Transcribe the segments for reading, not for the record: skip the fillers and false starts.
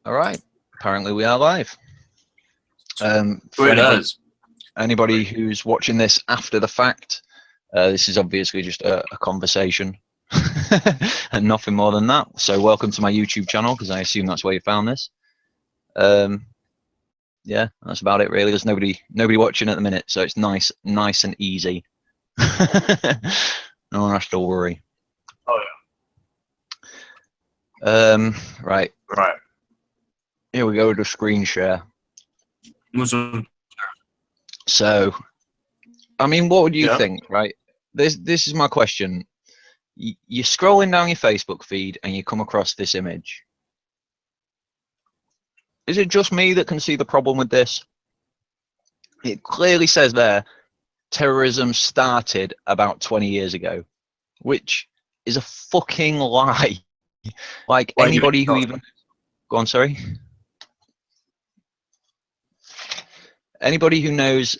All right. Apparently we are live. It does. Anybody who's watching this after the fact, this is obviously just a conversation and nothing more than that. So welcome to my YouTube channel, because I assume that's where you found this. Yeah, that's about it really. There's nobody watching at the minute, so it's nice and easy. No one has to worry. Oh yeah. Right. Here we go with the screen share. So, I mean, what would you think, right? This is my question. You're scrolling down your Facebook feed and you come across this image. Is it just me that can see the problem with this? It clearly says there, terrorism started about 20 years ago, which is a fucking lie. Like, anybody who even... Go on, sorry. Anybody who knows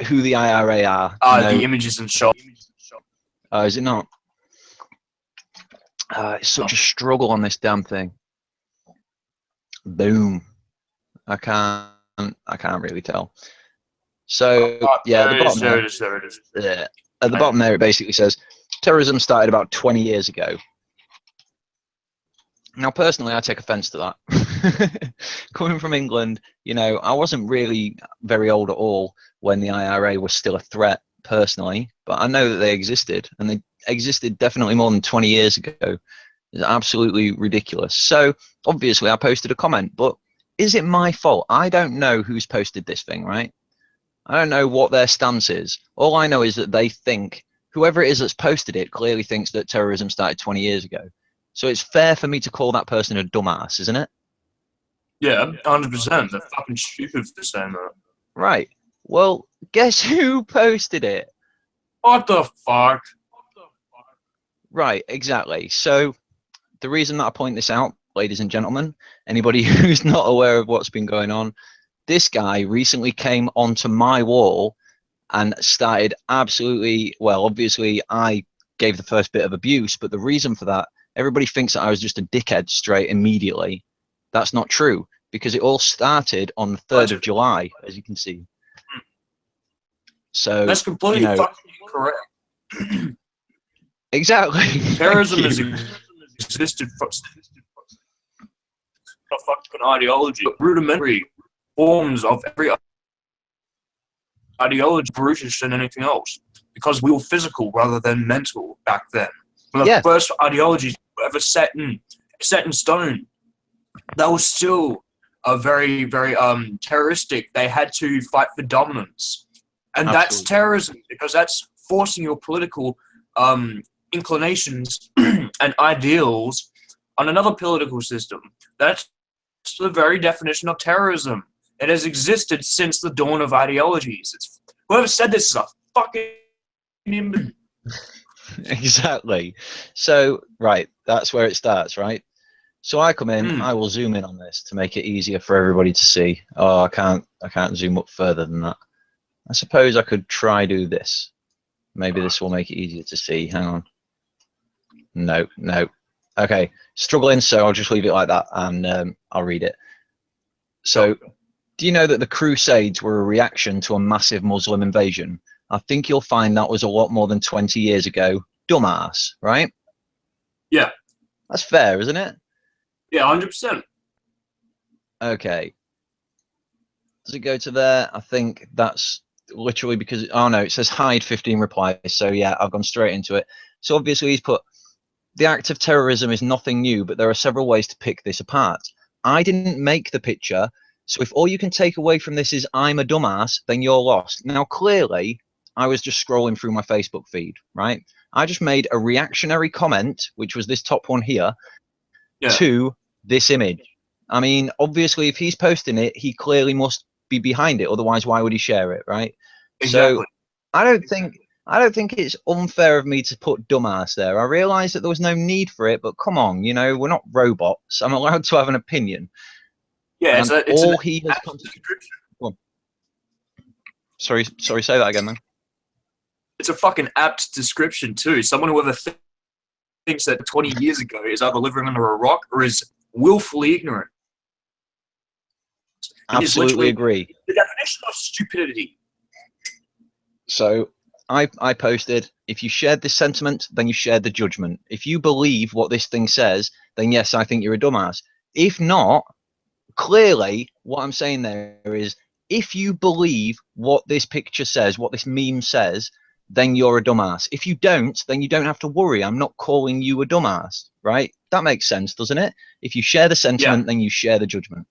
who the IRA are... the images and shot. Is it not? It's such a struggle on this damn thing. Boom. I can't really tell. So yeah, at the bottom there it is. Yeah, at the bottom there it basically says terrorism started about 20 years ago. Now, personally, I take offence to that. Coming from England, you know, I wasn't really very old at all when the IRA was still a threat, personally, but I know that they existed, and they existed definitely more than 20 years ago. It's absolutely ridiculous. So, obviously, I posted a comment, but is it my fault? I don't know who's posted this thing, right? I don't know what their stance is. All I know is that they think, whoever it is that's posted it clearly thinks that terrorism started 20 years ago. So it's fair for me to call that person a dumbass, isn't it? Yeah, 100%. They're fucking stupid for saying that. Right. Well, guess who posted it? What the fuck? Right, exactly. So the reason that I point this out, ladies and gentlemen, anybody who's not aware of what's been going on, this guy recently came onto my wall and started absolutely, well, obviously I gave the first bit of abuse, but the reason for that, everybody thinks that I was just a dickhead straight immediately. That's not true, because it all started on the 3rd of July, as you can see. So that's completely fucking correct. Exactly. Terrorism has existed for a fucking ideology, but rudimentary forms of every ideology, brutish than anything else, because we were physical rather than mental back then. When the first ideologies were ever set in stone, that was still a very, very terroristic. They had to fight for dominance, and that's terrorism, because that's forcing your political inclinations and ideals on another political system. That's the very definition of terrorism. It has existed since the dawn of ideologies. Whoever said this is a fucking... Exactly. So, right, that's where it starts, right? So I come in, I will zoom in on this to make it easier for everybody to see. Oh, I can't zoom up further than that. I suppose I could try do this. Maybe this will make it easier to see. Hang on. No. Okay, struggling, so I'll just leave it like that, and I'll read it. So, do you know that the Crusades were a reaction to a massive Muslim invasion? I think you'll find that was a lot more than 20 years ago. Dumbass, right? Yeah. That's fair, isn't it? Yeah, 100%. Okay. Does it go to there? I think that's literally because... Oh, no, it says hide 15 replies. So, yeah, I've gone straight into it. So, obviously, he's put, the act of terrorism is nothing new, but there are several ways to pick this apart. I didn't make the picture, so if all you can take away from this is I'm a dumbass, then you're lost. Now, clearly, I was just scrolling through my Facebook feed, right? I just made a reactionary comment, which was this top one here, to this image. I mean, obviously, if he's posting it, he clearly must be behind it. Otherwise, why would he share it, right? Exactly. So I don't think it's unfair of me to put dumbass there. I realize that there was no need for it, but come on, you know, we're not robots. I'm allowed to have an opinion. Yeah, it's all he has description. Sorry, say that again, man. It's a fucking apt description too. Someone who ever thinks that 20 years ago is either living under a rock or is willfully ignorant. Absolutely agree. The definition of stupidity. So I posted, if you shared this sentiment, then you shared the judgment. If you believe what this thing says, then yes, I think you're a dumbass. If not, clearly what I'm saying there is, if you believe what this picture says, what this meme says, then you're a dumbass. If you don't, then you don't have to worry. I'm not calling you a dumbass, right? That makes sense, doesn't it? If you share the sentiment, then you share the judgment.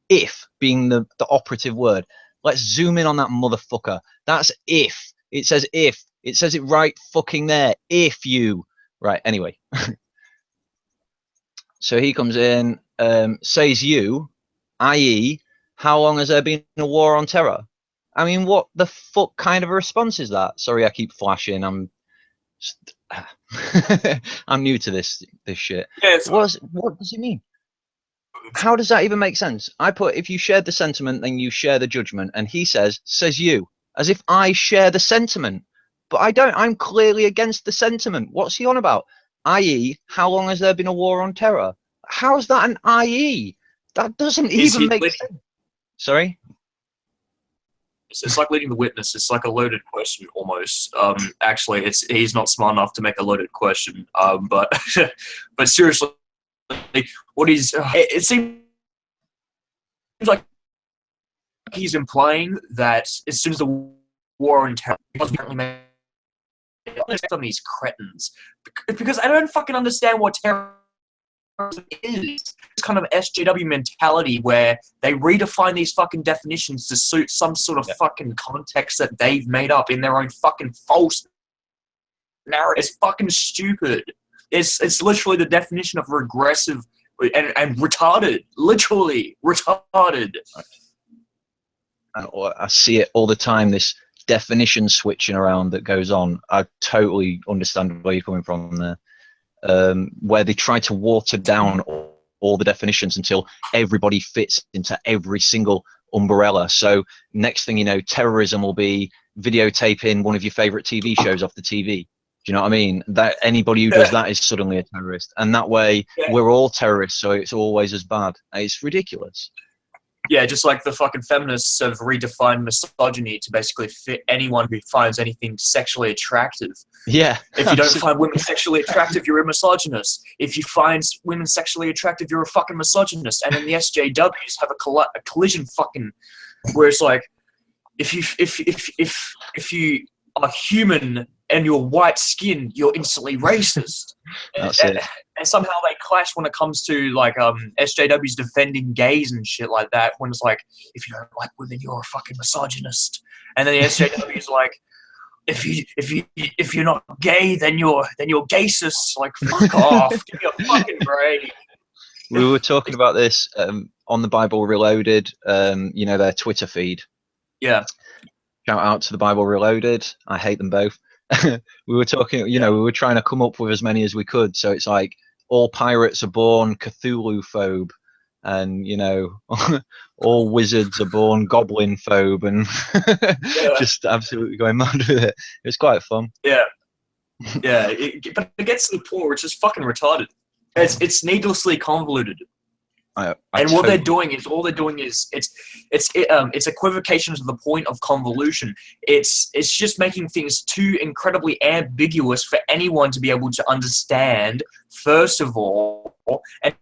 If being the operative word. Let's zoom in on that motherfucker. That's if. It says if. It says it right fucking there. If you. Right, anyway. So he comes in, says you, i.e., how long has there been a war on terror? I mean, what the fuck kind of a response is that? Sorry, I keep flashing. I'm new to this shit. Yeah, what does it mean? How does that even make sense? I put, if you shared the sentiment, then you share the judgment. And he says you, as if I share the sentiment. But I don't. I'm clearly against the sentiment. What's he on about? I.e., how long has there been a war on terror? How is that an I.e.? That doesn't even make sense. Sorry? It's like leading the witness. It's like a loaded question almost. Actually, he's not smart enough to make a loaded question. But but seriously, what is it seems like he's implying that as soon as the war on terror apparently on these cretins, because I don't fucking understand what terrorism is. It's kind of SJW mentality where they redefine these fucking definitions to suit some sort of fucking context that they've made up in their own fucking false narrative. It's fucking stupid. It's literally the definition of regressive and retarded. Literally retarded. I see it all the time, this definition switching around that goes on. I totally understand where you're coming from there. Where they try to water down all the definitions until everybody fits into every single umbrella. So next thing you know, terrorism will be videotaping one of your favorite TV shows off the TV. Do you know what I mean? That anybody who does that is suddenly a terrorist. And that way we're all terrorists, so it's always as bad. It's ridiculous. Yeah, just like the fucking feminists have redefined misogyny to basically fit anyone who finds anything sexually attractive. Yeah. If you don't find women sexually attractive, you're a misogynist. If you find women sexually attractive, you're a fucking misogynist. And then the SJWs have a collision fucking where it's like, if you are human and you're white skinned, you're instantly racist. And somehow they clash when it comes to like SJWs defending gays and shit like that. When it's like, if you don't like women, you're a fucking misogynist. And then the SJWs like, if you're not gay, then you're gayist. Like, fuck off, give me a fucking break. We were talking about this on the Bible Reloaded, you know, their Twitter feed. Yeah. Shout out to the Bible Reloaded. I hate them both. We were talking, you know, we were trying to come up with as many as we could. So it's like, all pirates are born Cthulhu-phobe, and, you know, all wizards are born goblin-phobe, and just absolutely going mad with it. It was quite fun. Yeah. Yeah, but it gets to the point where it's just fucking retarded. It's needlessly convoluted. And what they're doing is it's equivocation to the point of convolution. It's just making things too incredibly ambiguous for anyone to be able to understand. First of all, and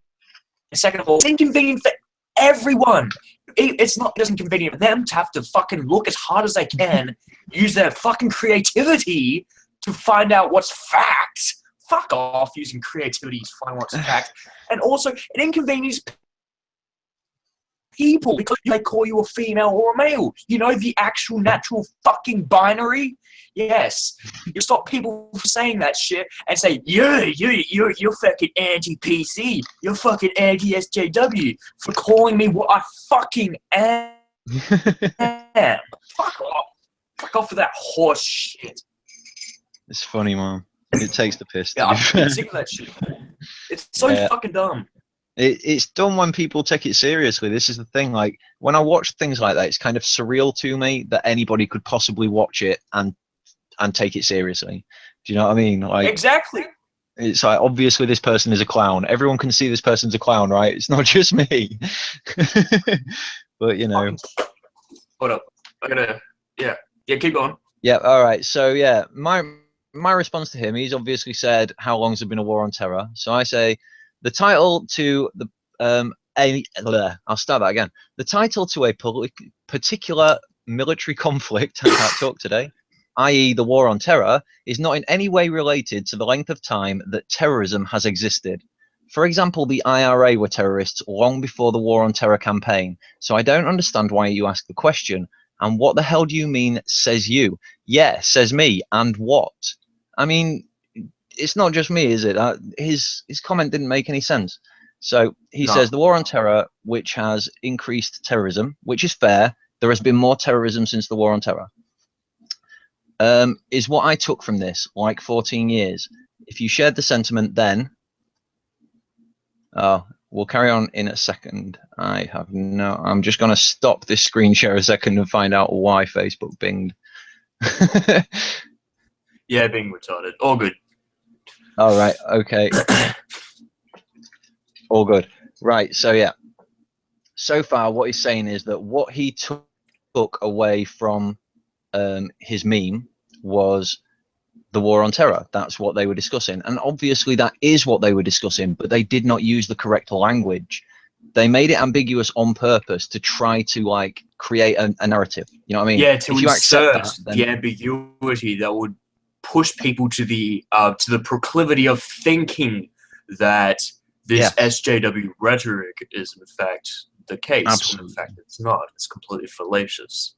second of all, it's inconvenient for everyone. It's not just inconvenient for them to have to fucking look as hard as they can, use their fucking creativity to find out what's fact. Fuck off using creativity to find what's fact. And also, it inconveniences people because they call you a female or a male. You know, the actual natural fucking binary. Yes. You stop people from saying that shit and say, yeah, you're fucking anti-PC. You're fucking anti-SJW for calling me what I fucking am. Fuck off. Fuck off with that horse shit. It's funny, man. It takes the piss. Yeah, I'm sick of that shit. It's so fucking dumb. It's done when people take it seriously. This is the thing. Like, when I watch things like that, it's kind of surreal to me that anybody could possibly watch it and take it seriously. Do you know what I mean? Like, exactly. It's like, obviously this person is a clown. Everyone can see this person's a clown, right? It's not just me. But you know. Hold up. I gotta. Yeah. Keep going. Yeah. All right. So yeah, my response to him, he's obviously said, "How long's there been a war on terror?" So I say, the title to the I'll start that again. The title to a particular military conflict, I can't talk today, i.e. the war on terror, is not in any way related to the length of time that terrorism has existed. For example, the IRA were terrorists long before the war on terror campaign, so I don't understand why you ask the question. And what the hell do you mean, says you? Yeah, says me, and what? I mean, it's not just me, is it? His comment didn't make any sense. So he says the war on terror, which has increased terrorism, which is fair. There has been more terrorism since the war on terror. Is what I took from this, like 14 years. If you shared the sentiment then, we'll carry on in a second. I'm just going to stop this screen share a second and find out why Facebook binged. Yeah, being retarded. All good. All right. Okay. All good. Right. So yeah. So far, what he's saying is that what he took away from his meme was the war on terror. That's what they were discussing, and obviously that is what they were discussing. But they did not use the correct language. They made it ambiguous on purpose to try to like create a narrative. You know what I mean? Yeah, to if you insert accept that, then the ambiguity that would push people to the proclivity of thinking that this SJW rhetoric is in fact the case. Absolutely. When in fact it's not. It's completely fallacious.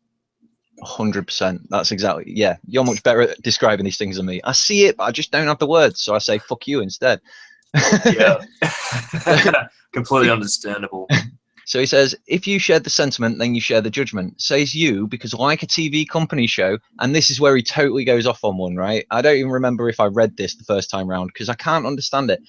100%. That's exactly. Yeah, you're much better at describing these things than me. I see it, but I just don't have the words, so I say "fuck you" instead. Yeah, completely understandable. So he says, if you share the sentiment, then you share the judgment. Says you, because like a TV company show, and this is where he totally goes off on one, right? I don't even remember if I read this the first time round because I can't understand it.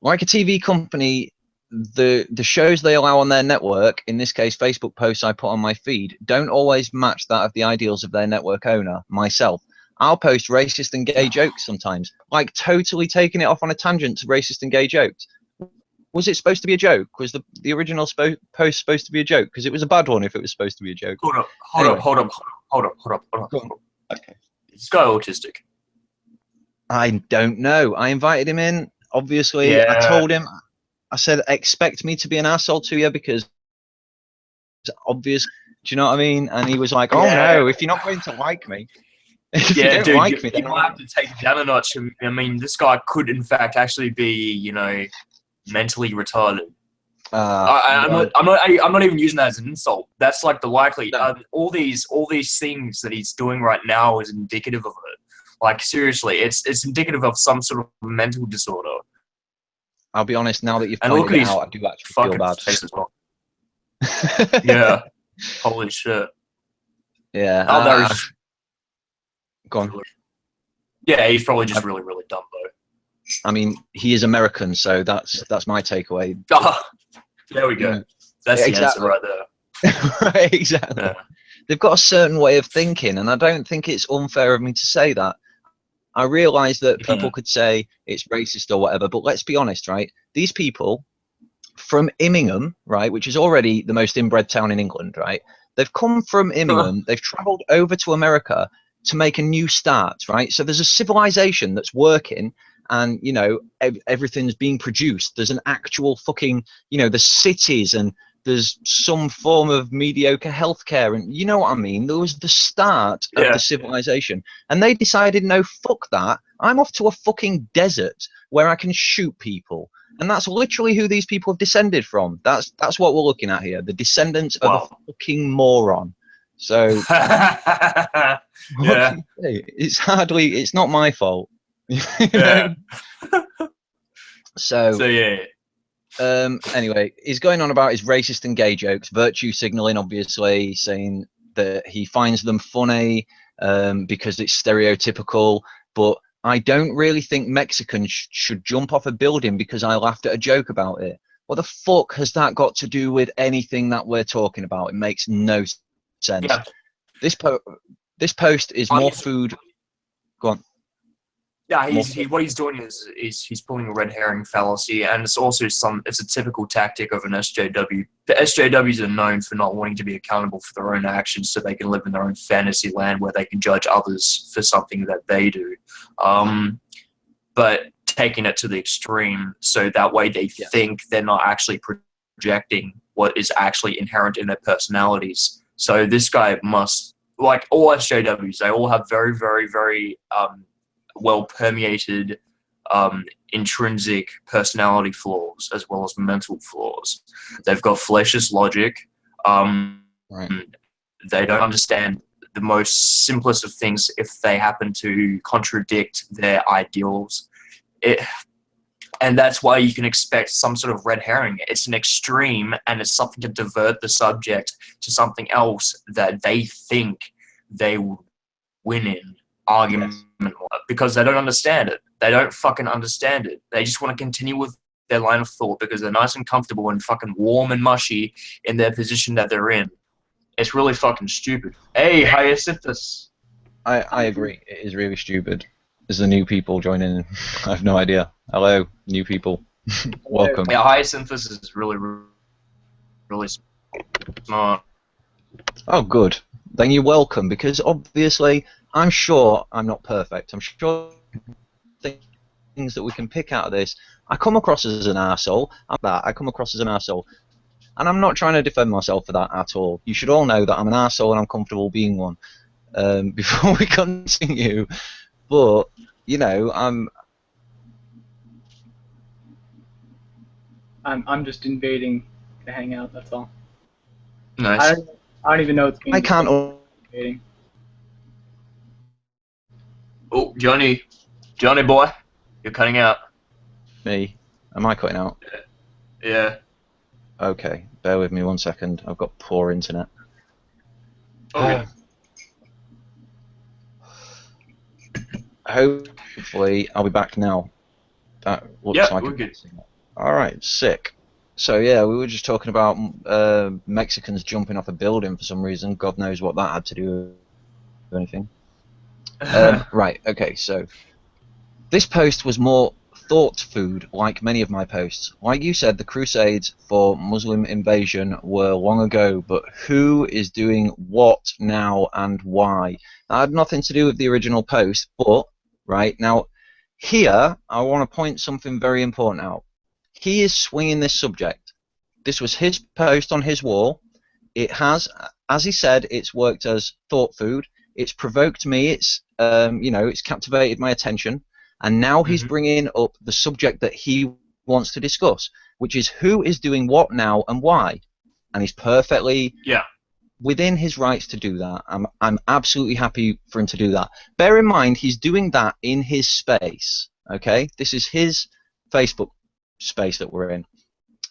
Like a TV company, the shows they allow on their network, in this case Facebook posts I put on my feed, don't always match that of the ideals of their network owner, myself. I'll post racist and gay jokes sometimes, like totally taking it off on a tangent to racist and gay jokes. Was it supposed to be a joke? Was the original post supposed to be a joke? Because it was a bad one if it was supposed to be a joke. Hold up. Okay. Is this guy autistic? I don't know. I invited him in. Obviously, yeah. I told him, I said, expect me to be an asshole to you because it's obvious. Do you know what I mean? And he was like, oh no, if you're not going to like me, if you don't like me, then you might have to take it down a notch. I mean, this guy could in fact actually be, you know, mentally retarded. I'm not even using that as an insult. That's like the likely. No. All these things that he's doing right now is indicative of it. Like seriously, it's indicative of some sort of mental disorder. I'll be honest. Now that you've pointed it out, I do actually feel bad. Face as well. Yeah. Holy shit. Yeah. Go on. Yeah, he's probably just really, really dumb though. I mean, he is American, so that's my takeaway. There we go. That's the answer right there. Right, exactly. Yeah. They've got a certain way of thinking, and I don't think it's unfair of me to say that. I realise that people could say it's racist or whatever, but let's be honest, right? These people from Immingham, right, which is already the most inbred town in England, right? They've come from Immingham, they've travelled over to America to make a new start, right? So there's a civilization that's working, and you know everything's being produced. There's an actual fucking, you know, the cities, and there's some form of mediocre healthcare, and you know what I mean. There was the start of the civilization, and they decided, no, fuck that. I'm off to a fucking desert where I can shoot people, and that's literally who these people have descended from. That's what we're looking at here. The descendants of a fucking moron. So yeah, it's not my fault. Yeah. So yeah. Anyway, he's going on about his racist and gay jokes, virtue signaling, obviously, saying that he finds them funny because it's stereotypical. But I don't really think Mexicans should jump off a building because I laughed at a joke about it. What the fuck has that got to do with anything that we're talking about? It makes no sense. Yeah. This post is more food. Go on. Yeah, what he's doing is he's pulling a red herring fallacy, and it's also it's a typical tactic of an SJW. The SJWs are known for not wanting to be accountable for their own actions, so they can live in their own fantasy land where they can judge others for something that they do. But taking it to the extreme, so that way they think they're not actually projecting what is actually inherent in their personalities. So this guy must, like all SJWs, they all have very, very, very well permeated intrinsic personality flaws as well as mental flaws. They've got fallacious logic. Right. They don't understand the most simplest of things if they happen to contradict their ideals. And that's why you can expect some sort of red herring. It's an extreme, and it's something to divert the subject to something else that they think they would win in argument, because they don't understand it. They don't fucking understand it. They just want to continue with their line of thought because they're nice and comfortable and fucking warm and mushy in their position that they're in. It's really fucking stupid. Hey, Hyacinthus. I agree. It is really stupid. There's the new people joining. I have no idea. Hello, new people. Welcome. Yeah, Hyacinthus is really, really smart. Oh, good. Then you're welcome, because obviously, I'm sure I'm not perfect. I'm sure things that we can pick out of this. I come across as an arsehole. I come across as an arsehole. And I'm not trying to defend myself for that at all. You should all know that I'm an arsehole and I'm comfortable being one. Before we continue. But, you know, I'm just invading the hangout, that's all. Nice. I don't even know it's being invading. Oh, Johnny boy, you're cutting out. Me? Am I cutting out? Yeah. Okay, bear with me 1 second. I've got poor internet. Okay. Hopefully, I'll be back now. That looks like we're good. Alright, sick. So yeah, we were just talking about Mexicans jumping off a building for some reason. God knows what that had to do with anything. Right, okay, so this post was more thought food, like many of my posts. Like you said, the crusades for Muslim invasion were long ago, but who is doing what now and why? That had nothing to do with the original post, but, right, now, here, I want to point something very important out. He is swinging this subject. This was his post on his wall. It has, as he said, it's worked as thought food. It's provoked me. It's, you know, it's captivated my attention. And now he's bringing up the subject that he wants to discuss, which is who is doing what now and why. And he's perfectly within his rights to do that. I'm absolutely happy for him to do that. Bear in mind, he's doing that in his space. Okay, this is his Facebook space that we're in.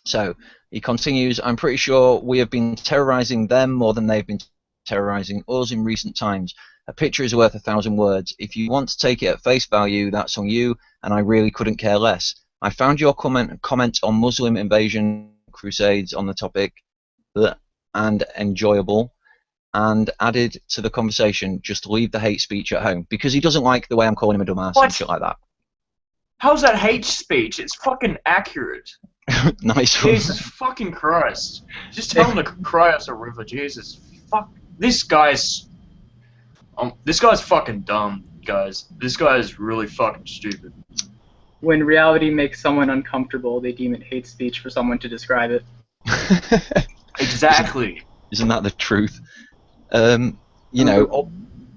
So he continues, I'm pretty sure we have been terrorizing them more than they've been terrorizing us in recent times. A picture is worth 1,000 words. If you want to take it at face value, that's on you, and I really couldn't care less. I found your comment on Muslim invasion crusades on the topic and enjoyable, and added to the conversation, just leave the hate speech at home, because he doesn't like the way I'm calling him a dumbass and shit like that. How's that hate speech? It's fucking accurate. Nice one. Jesus fucking Christ. Just tell him to cry us a river, Jesus. Fuck. This guy's fucking dumb, guys. This guy is really fucking stupid. When reality makes someone uncomfortable, they deem it hate speech for someone to describe it. Exactly. Isn't that the truth? You know,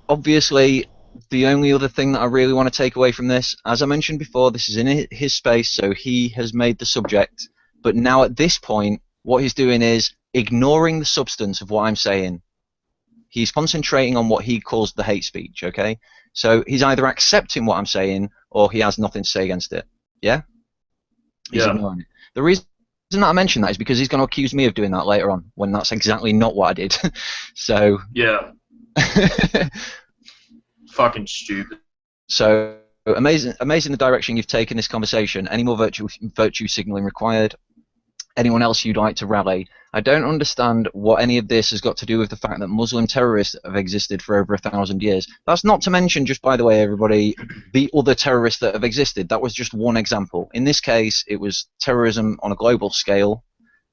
obviously, the only other thing that I really want to take away from this, as I mentioned before, this is in his space, so he has made the subject. But now at this point, what he's doing is ignoring the substance of what I'm saying. He's concentrating on what he calls the hate speech, okay? So he's either accepting what I'm saying or he has nothing to say against it. Yeah? He's ignoring it. The reason that I mention that is because he's going to accuse me of doing that later on, when that's exactly not what I did. So... Yeah. Fucking stupid. So, amazing the direction you've taken this conversation. Any more virtue signaling required? anyone else you'd like to rally. I don't understand what any of this has got to do with the fact that Muslim terrorists have existed for over 1,000 years. That's not to mention, just by the way, everybody, the other terrorists that have existed. That was just one example. In this case, it was terrorism on a global scale.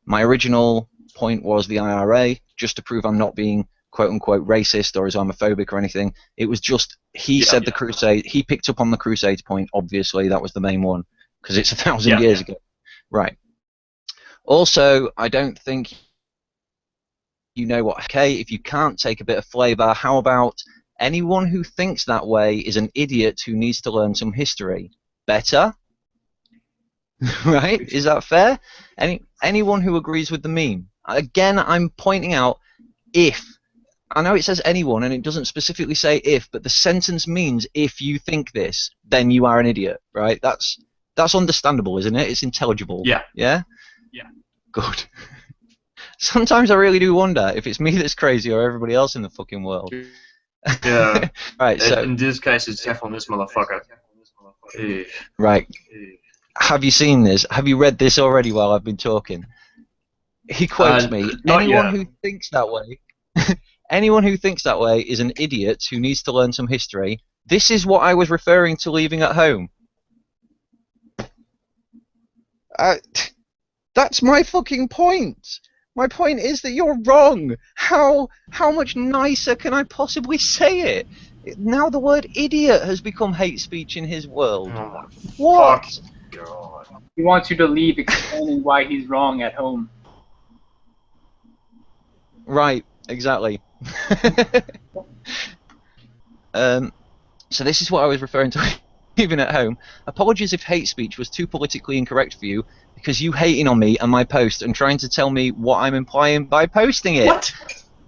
My original point was the IRA, just to prove I'm not being quote-unquote racist or Islamophobic or anything. It was just, he said the Crusade, he picked up on the Crusades point, obviously, that was the main one, because it's 1,000 years ago. Right. Also, I don't think you know what, okay, if you can't take a bit of flavour, how about anyone who thinks that way is an idiot who needs to learn some history? Better? Right? Is that fair? Anyone who agrees with the meme? Again, I'm pointing out if. I know it says anyone and it doesn't specifically say if, but the sentence means if you think this, then you are an idiot, right? That's understandable, isn't it? It's intelligible. Yeah. Yeah? Yeah. Good. Sometimes I really do wonder if it's me that's crazy or everybody else in the fucking world. Yeah. Right, so in this case, it's definitely this motherfucker. Right. Have you seen this? Have you read this already while I've been talking? He quotes me, anyone who thinks that way anyone who thinks that way is an idiot who needs to learn some history. This is what I was referring to leaving at home. That's my fucking point. My point is that you're wrong. How much nicer can I possibly say it? Now the word idiot has become hate speech in his world. Oh my What? God. He wants you to leave explaining why he's wrong at home. Right, exactly. So this is what I was referring to even at home. Apologies if hate speech was too politically incorrect for you, because you hating on me and my post and trying to tell me what I'm implying by posting it. What?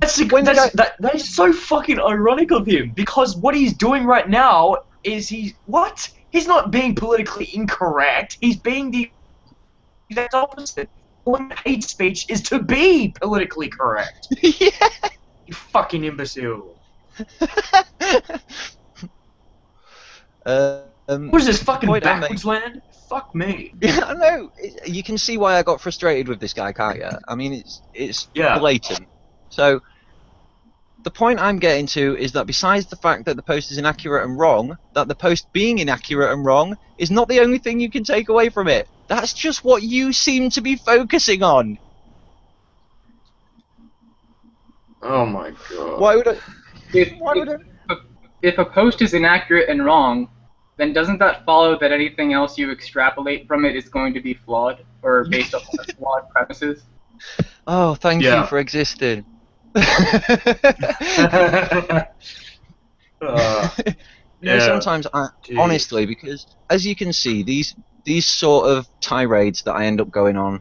That is so fucking ironic of him, because what he's doing right now is he's not being politically incorrect, he's being the exact opposite. Hate speech is to be politically correct. Yeah. You fucking imbecile. What is this fucking backwards land? Fuck me. Yeah, I know. You can see why I got frustrated with this guy, can't you? I mean, it's blatant. So the point I'm getting to is that besides the fact that the post is inaccurate and wrong, that the post being inaccurate and wrong is not the only thing you can take away from it. That's just what you seem to be focusing on. Oh my god. Why would I? If a post is inaccurate and wrong, then doesn't that follow that anything else you extrapolate from it is going to be flawed or based on flawed premises? Oh, thank you for existing. Sometimes honestly, because as you can see, these sort of tirades that I end up going on,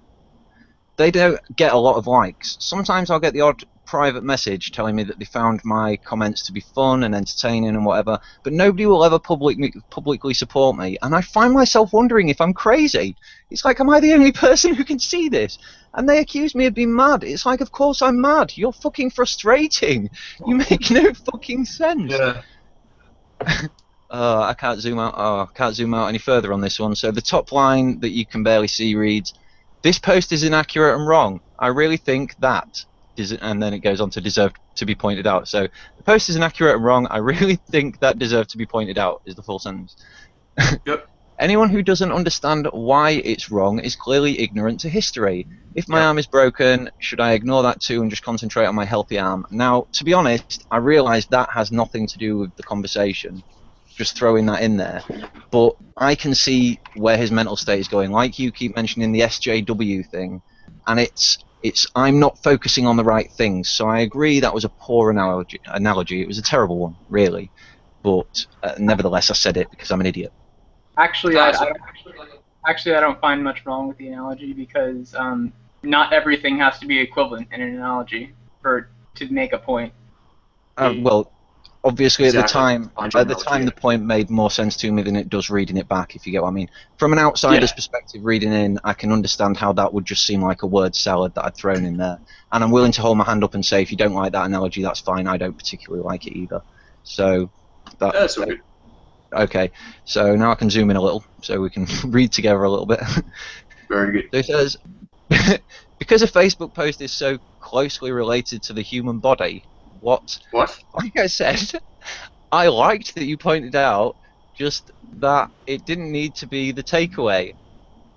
they don't get a lot of likes. Sometimes I'll get the odd private message telling me that they found my comments to be fun and entertaining and whatever, but nobody will ever publicly support me, and I find myself wondering if I'm crazy. It's like, am I the only person who can see this? And they accuse me of being mad. It's like, of course I'm mad. You're fucking frustrating. You make no fucking sense. Yeah. I can't zoom out. Oh, I can't zoom out any further on this one. So the top line that you can barely see reads, "This post is inaccurate and wrong. I really think that," and then it goes on to deserve to be pointed out. So the post is inaccurate and wrong. I really think that deserved to be pointed out is the full sentence. Yep. Anyone who doesn't understand why it's wrong is clearly ignorant to history. If my arm is broken, should I ignore that too and just concentrate on my healthy arm? Now, to be honest, I realise that has nothing to do with the conversation. Just throwing that in there. But I can see where his mental state is going. Like you keep mentioning the SJW thing, and it's I'm not focusing on the right things. So I agree that was a poor analogy. It was a terrible one, really. But nevertheless, I said it because I'm an idiot. Actually, I don't find much wrong with the analogy because not everything has to be equivalent in an analogy to make a point. Well, obviously Exactly. at the time the point made more sense to me than it does reading it back, if you get what I mean. From an outsider's perspective, reading in, I can understand how that would just seem like a word salad that I'd thrown in there. And I'm willing to hold my hand up and say, if you don't like that analogy, that's fine. I don't particularly like it either. So That's okay. Okay, so now I can zoom in a little so we can read together a little bit. Very good. So it says, because a Facebook post is so closely related to the human body, What? like I said, I liked that you pointed out just that it didn't need to be the takeaway.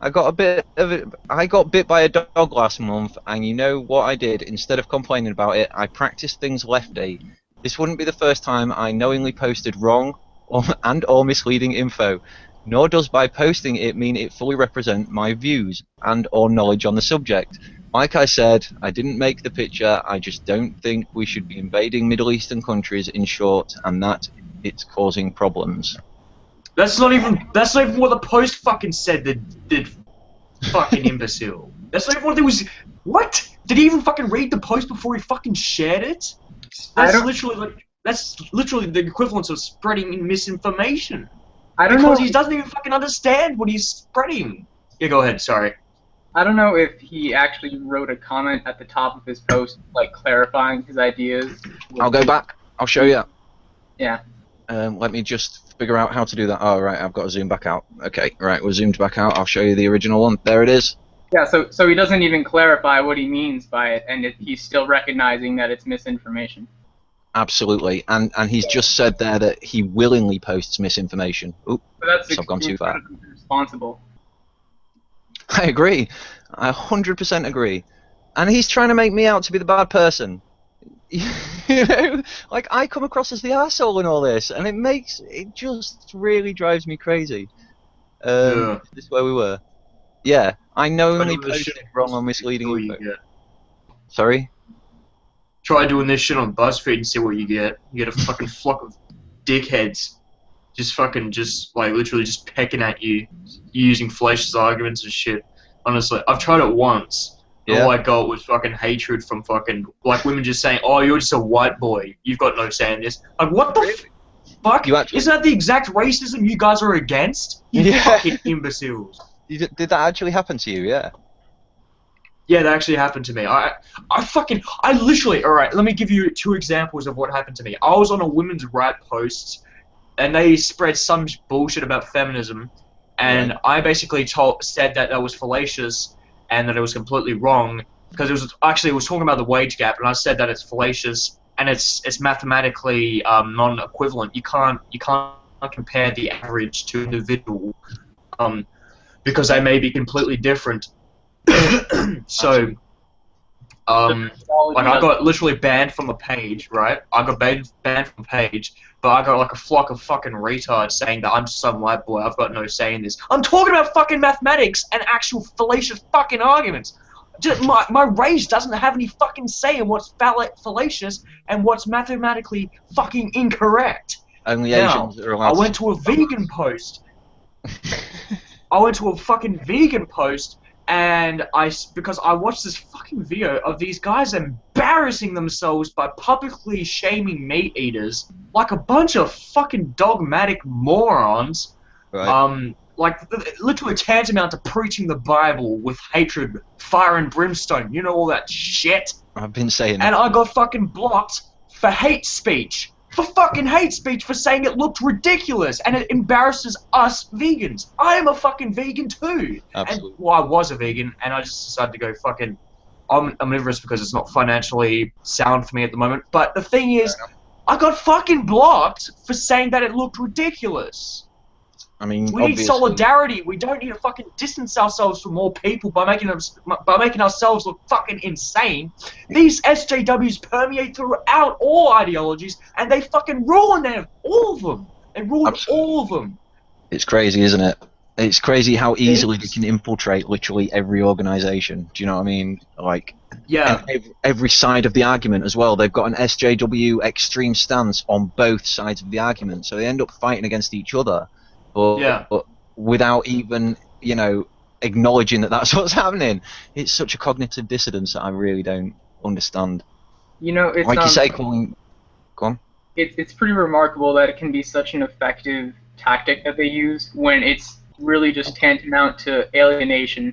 I got bit by a dog last month, and you know what I did? Instead of complaining about it, I practiced things lefty. This wouldn't be the first time I knowingly posted wrong or misleading info, nor does by posting it mean it fully represent my views and or knowledge on the subject. Like I said, I didn't make the picture, I just don't think we should be invading Middle Eastern countries, in short, and that it's causing problems. That's not even what the post fucking said. That fucking imbecile. That's not even what it was. What? Did he even fucking read the post before he fucking shared it? That's literally the equivalent of spreading misinformation. I don't know. Because he doesn't even fucking understand what he's spreading. Yeah, go ahead. Sorry. I don't know if he actually wrote a comment at the top of his post, like clarifying his ideas. I'll go back. I'll show you. Yeah. Let me just figure out how to do that. Oh, right, I've got to zoom back out. Okay, right, we're zoomed back out. I'll show you the original one. There it is. Yeah, so he doesn't even clarify what he means by it, and he's still recognizing that it's misinformation. Absolutely, and he's just said there that he willingly posts misinformation. Oop, so that's I've gone too far. Responsible. I agree. I 100% agree. And he's trying to make me out to be the bad person. You know, like I come across as the arsehole in all this, and it just really drives me crazy. Yeah. Is this where we were? Yeah, I knowingly posted wrong or misleading info. Sorry? Try doing this shit on BuzzFeed and see what you get. You get a fucking flock of dickheads. Literally just pecking at you, using fallacious arguments and shit. Honestly, I've tried it once. Yeah. All I got was fucking hatred from fucking, like, women just saying, oh, you're just a white boy. You've got no say in this. Like, what the fuck? Isn't that the exact racism you guys are against? You fucking imbeciles. Did that actually happen to you? Yeah. Yeah, that actually happened to me. I literally, alright, let me give you 2 examples of what happened to me. I was on a women's right post, and they spread some bullshit about feminism, and I basically said that was fallacious and that it was completely wrong because it was talking about the wage gap, and I said that it's fallacious and it's mathematically non-equivalent. You can't compare the average to individual because they may be completely different. So like I got literally banned from a page, right? I got banned from a page, but I got like a flock of fucking retards saying that I'm some white boy, I've got no say in this. I'm talking about fucking mathematics and actual fallacious fucking arguments. Just, my race doesn't have any fucking say in what's fallacious and what's mathematically fucking incorrect. Only Asians are allowed. I went to a vegan post. I went to a fucking vegan post. And because I watched this fucking video of these guys embarrassing themselves by publicly shaming meat eaters like a bunch of fucking dogmatic morons. Right. Like literally tantamount to preaching the Bible with hatred, fire and brimstone. You know, all that shit. I've been saying. And I got fucking blocked for hate speech. For fucking hate speech for saying it looked ridiculous and it embarrasses us vegans. I am a fucking vegan too. Absolutely. And, well, I was a vegan and I just decided to go fucking omnivorous because it's not financially sound for me at the moment. But the thing is, I got fucking blocked for saying that it looked ridiculous. I mean, we need solidarity. We don't need to fucking distance ourselves from more people by making ourselves look fucking insane. These SJWs permeate throughout all ideologies, and they fucking ruin all of them. They ruin all of them. It's crazy, isn't it? It's crazy how easily they can infiltrate literally every organization. Do you know what I mean? Like, yeah, every side of the argument as well. They've got an SJW extreme stance on both sides of the argument, so they end up fighting against each other. But without even, you know, acknowledging that that's what's happening. It's such a cognitive dissonance that I really don't understand. You know, it's like you say, calling. Go on. It's pretty remarkable that it can be such an effective tactic that they use when it's really just tantamount to alienation.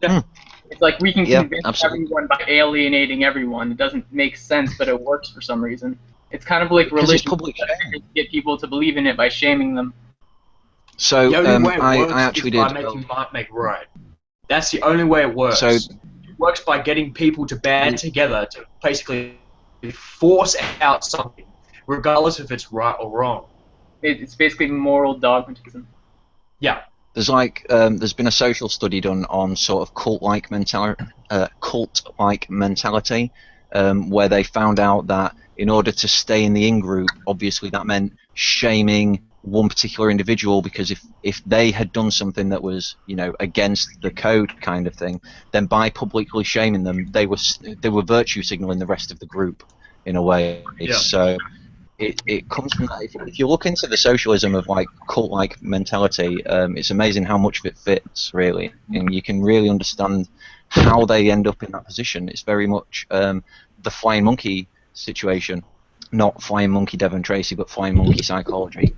It's like we can convince everyone by alienating everyone. It doesn't make sense, but it works for some reason. It's kind of like religion. Get people to believe in it by shaming them. So I actually did. You might make right. That's the only way it works. So, it works by getting people to band together to basically force out something, regardless if it's right or wrong. It's basically moral dogmatism. Yeah. There's there's been a social study done on sort of cult-like mentality, where they found out that in order to stay in the in-group, obviously that meant shaming one particular individual, because if they had done something that was, you know, against the code kind of thing, then by publicly shaming them, they were virtue signaling the rest of the group in a way. Yeah. So it comes from that. If you look into the socialism of like cult-like mentality, it's amazing how much of it fits, really, and you can really understand how they end up in that position. It's very much the flying monkey situation, not flying monkey Devon Tracy, but flying monkey psychology.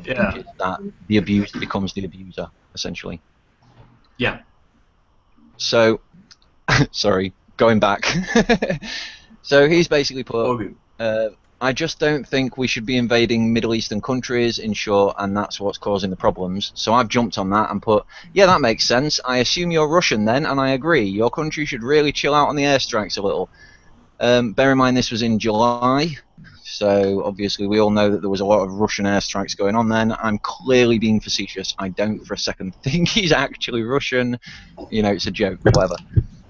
Yeah. That the abused becomes the abuser, essentially. Yeah. So, sorry, going back. So he's basically put. I just don't think we should be invading Middle Eastern countries, in short, and that's what's causing the problems. So I've jumped on that and put, yeah, that makes sense. I assume you're Russian then, and I agree. Your country should really chill out on the airstrikes a little. Bear in mind this was in July, so obviously we all know that there was a lot of Russian airstrikes going on then. I'm clearly being facetious. I don't for a second think he's actually Russian. You know, it's a joke, whatever.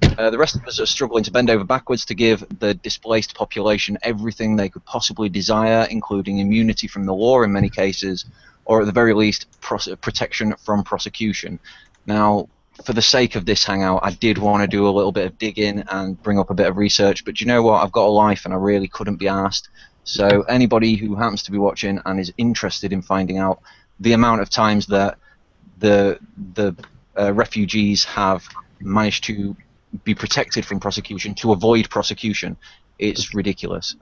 The rest of us are struggling to bend over backwards to give the displaced population everything they could possibly desire, including immunity from the law in many cases, or at the very least protection from prosecution. Now, for the sake of this hangout, I did want to do a little bit of digging and bring up a bit of research, but you know what? I've got a life and I really couldn't be asked. So anybody who happens to be watching and is interested in finding out the amount of times that the refugees have managed to be protected from prosecution, to avoid prosecution, it's ridiculous.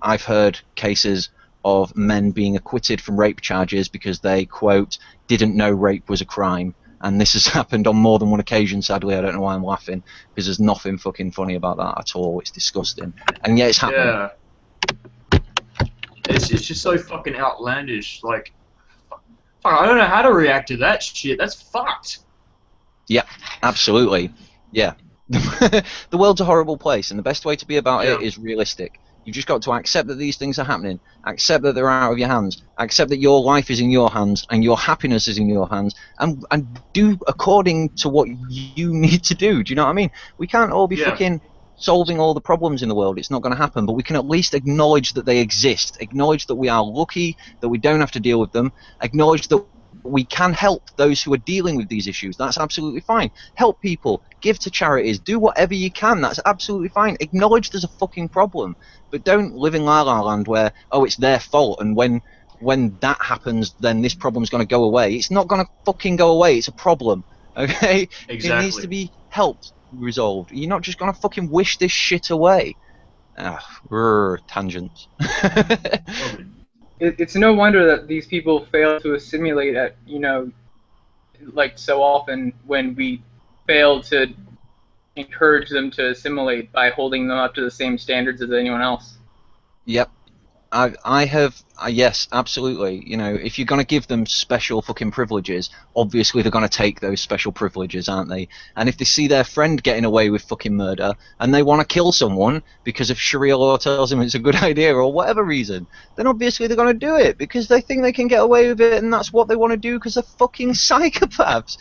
I've heard cases of men being acquitted from rape charges because they, quote, didn't know rape was a crime. And this has happened on more than one occasion, sadly. I don't know why I'm laughing, because there's nothing fucking funny about that at all. It's disgusting. And yet it's happening. Yeah. It's just so fucking outlandish. Like, fuck, I don't know how to react to that shit. That's fucked. Yeah, absolutely. Yeah. The world's a horrible place, and the best way to be about it is realistic. You've just got to accept that these things are happening, accept that they're out of your hands, accept that your life is in your hands and your happiness is in your hands, and do according to what you need to do. Do you know what I mean? We can't all be fucking solving all the problems in the world. It's not going to happen, but we can at least acknowledge that they exist, acknowledge that we are lucky, that we don't have to deal with them, acknowledge that we can help those who are dealing with these issues. That's absolutely fine. Help people, give to charities, do whatever you can. That's absolutely fine. Acknowledge there's a fucking problem, but don't live in La La Land where, oh, it's their fault, and when that happens, then this problem's going to go away. It's not going to fucking go away. It's a problem, okay? Exactly. It needs to be helped, resolved. You're not just going to fucking wish this shit away. Tangents. It's no wonder that these people fail to assimilate at, you know, like so often when we fail to encourage them to assimilate by holding them up to the same standards as anyone else. Yep. I have, yes, absolutely. You know, if you're going to give them special fucking privileges, obviously they're going to take those special privileges, aren't they? And if they see their friend getting away with fucking murder and they want to kill someone because if Sharia law tells them it's a good idea or whatever reason, then obviously they're going to do it because they think they can get away with it and that's what they want to do because they're fucking psychopaths.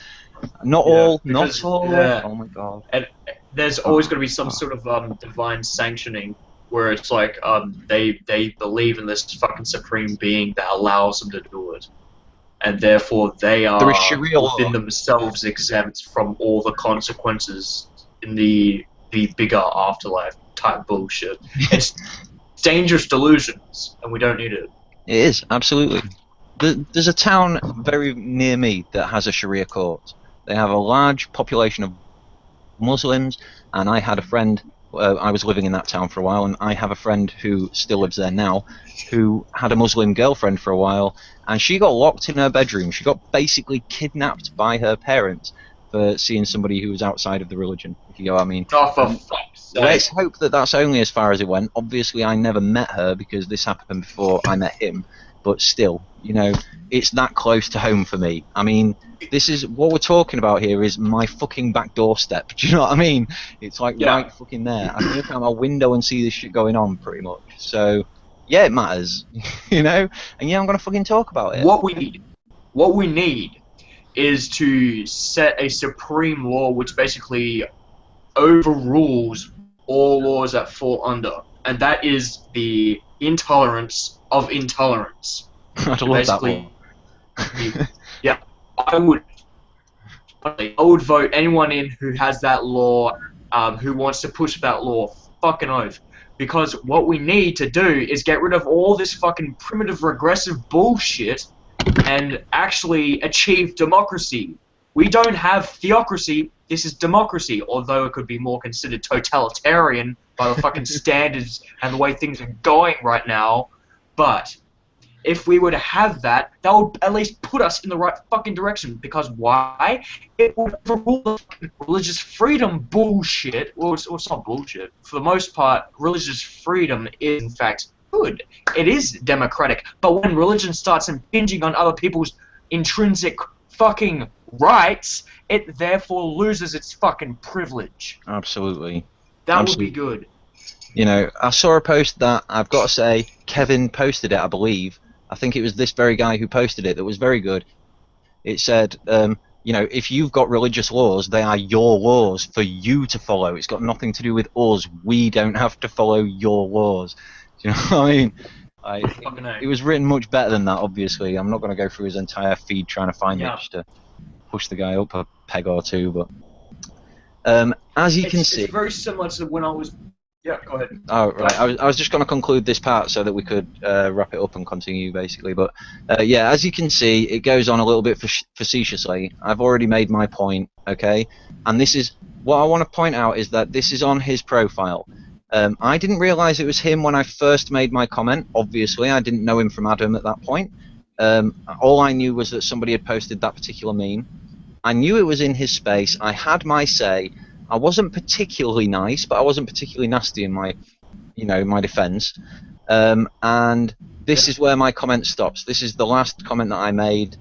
Not all. Yeah. Oh my god. And there's always going to be some sort of divine sanctioning where it's like they believe in this fucking supreme being that allows them to do it, and therefore they are within themselves exempt from all the consequences in the bigger afterlife type bullshit. It's dangerous delusions, and we don't need it. It is, absolutely. There's a town very near me that has a Sharia court. They have a large population of Muslims, and I had a friend. I was living in that town for a while, and I have a friend who still lives there now, who had a Muslim girlfriend for a while, and she got locked in her bedroom. She got basically kidnapped by her parents for seeing somebody who was outside of the religion, if you know what I mean. Oh, for fuck's sake. Let's hope that that's only as far as it went. Obviously, I never met her because this happened before I met him. but still, you know, it's that close to home for me. I mean, this is what we're talking about here is my fucking back doorstep. Do you know what I mean? It's like right fucking there. I can look out my window and see this shit going on pretty much. So yeah, it matters, you know. And yeah, I'm gonna fucking talk about it. What we need is to set a supreme law which basically overrules all laws that fall under, and that is the intolerance of intolerance. I'd love that law. Yeah, I would vote anyone in who has that law, who wants to push that law, fucking oath. Because what we need to do is get rid of all this fucking primitive regressive bullshit and actually achieve democracy. We don't have theocracy, this is democracy, although it could be more considered totalitarian by the fucking standards and the way things are going right now. But if we were to have that, that would at least put us in the right fucking direction. Because why? It would overrule the fucking religious freedom bullshit. Well, it's not bullshit. For the most part, religious freedom is, in fact, good. It is democratic. But when religion starts impinging on other people's intrinsic fucking rights, it therefore loses its fucking privilege. Absolutely. That would be good. You know, I saw a post that, I've got to say, Kevin posted it, I believe. I think it was this very guy who posted it that was very good. It said, you know, if you've got religious laws, they are your laws for you to follow. It's got nothing to do with us. We don't have to follow your laws. Do you know what I mean? It was written much better than that, obviously. I'm not going to go through his entire feed trying to find it just to push the guy up a peg or two. But as you can see... It's very similar to when I was... Yeah, go ahead. Oh, right. I was just going to conclude this part so that we could wrap it up and continue, basically. But, yeah, as you can see, it goes on a little bit facetiously. I've already made my point, okay? And this is... What I want to point out is that this is on his profile. I didn't realise it was him when I first made my comment, obviously. I didn't know him from Adam at that point. All I knew was that somebody had posted that particular meme. I knew it was in his space. I had my say. I wasn't particularly nice, but I wasn't particularly nasty in my, you know, my defence. And this is where my comment stops. This is the last comment that I made,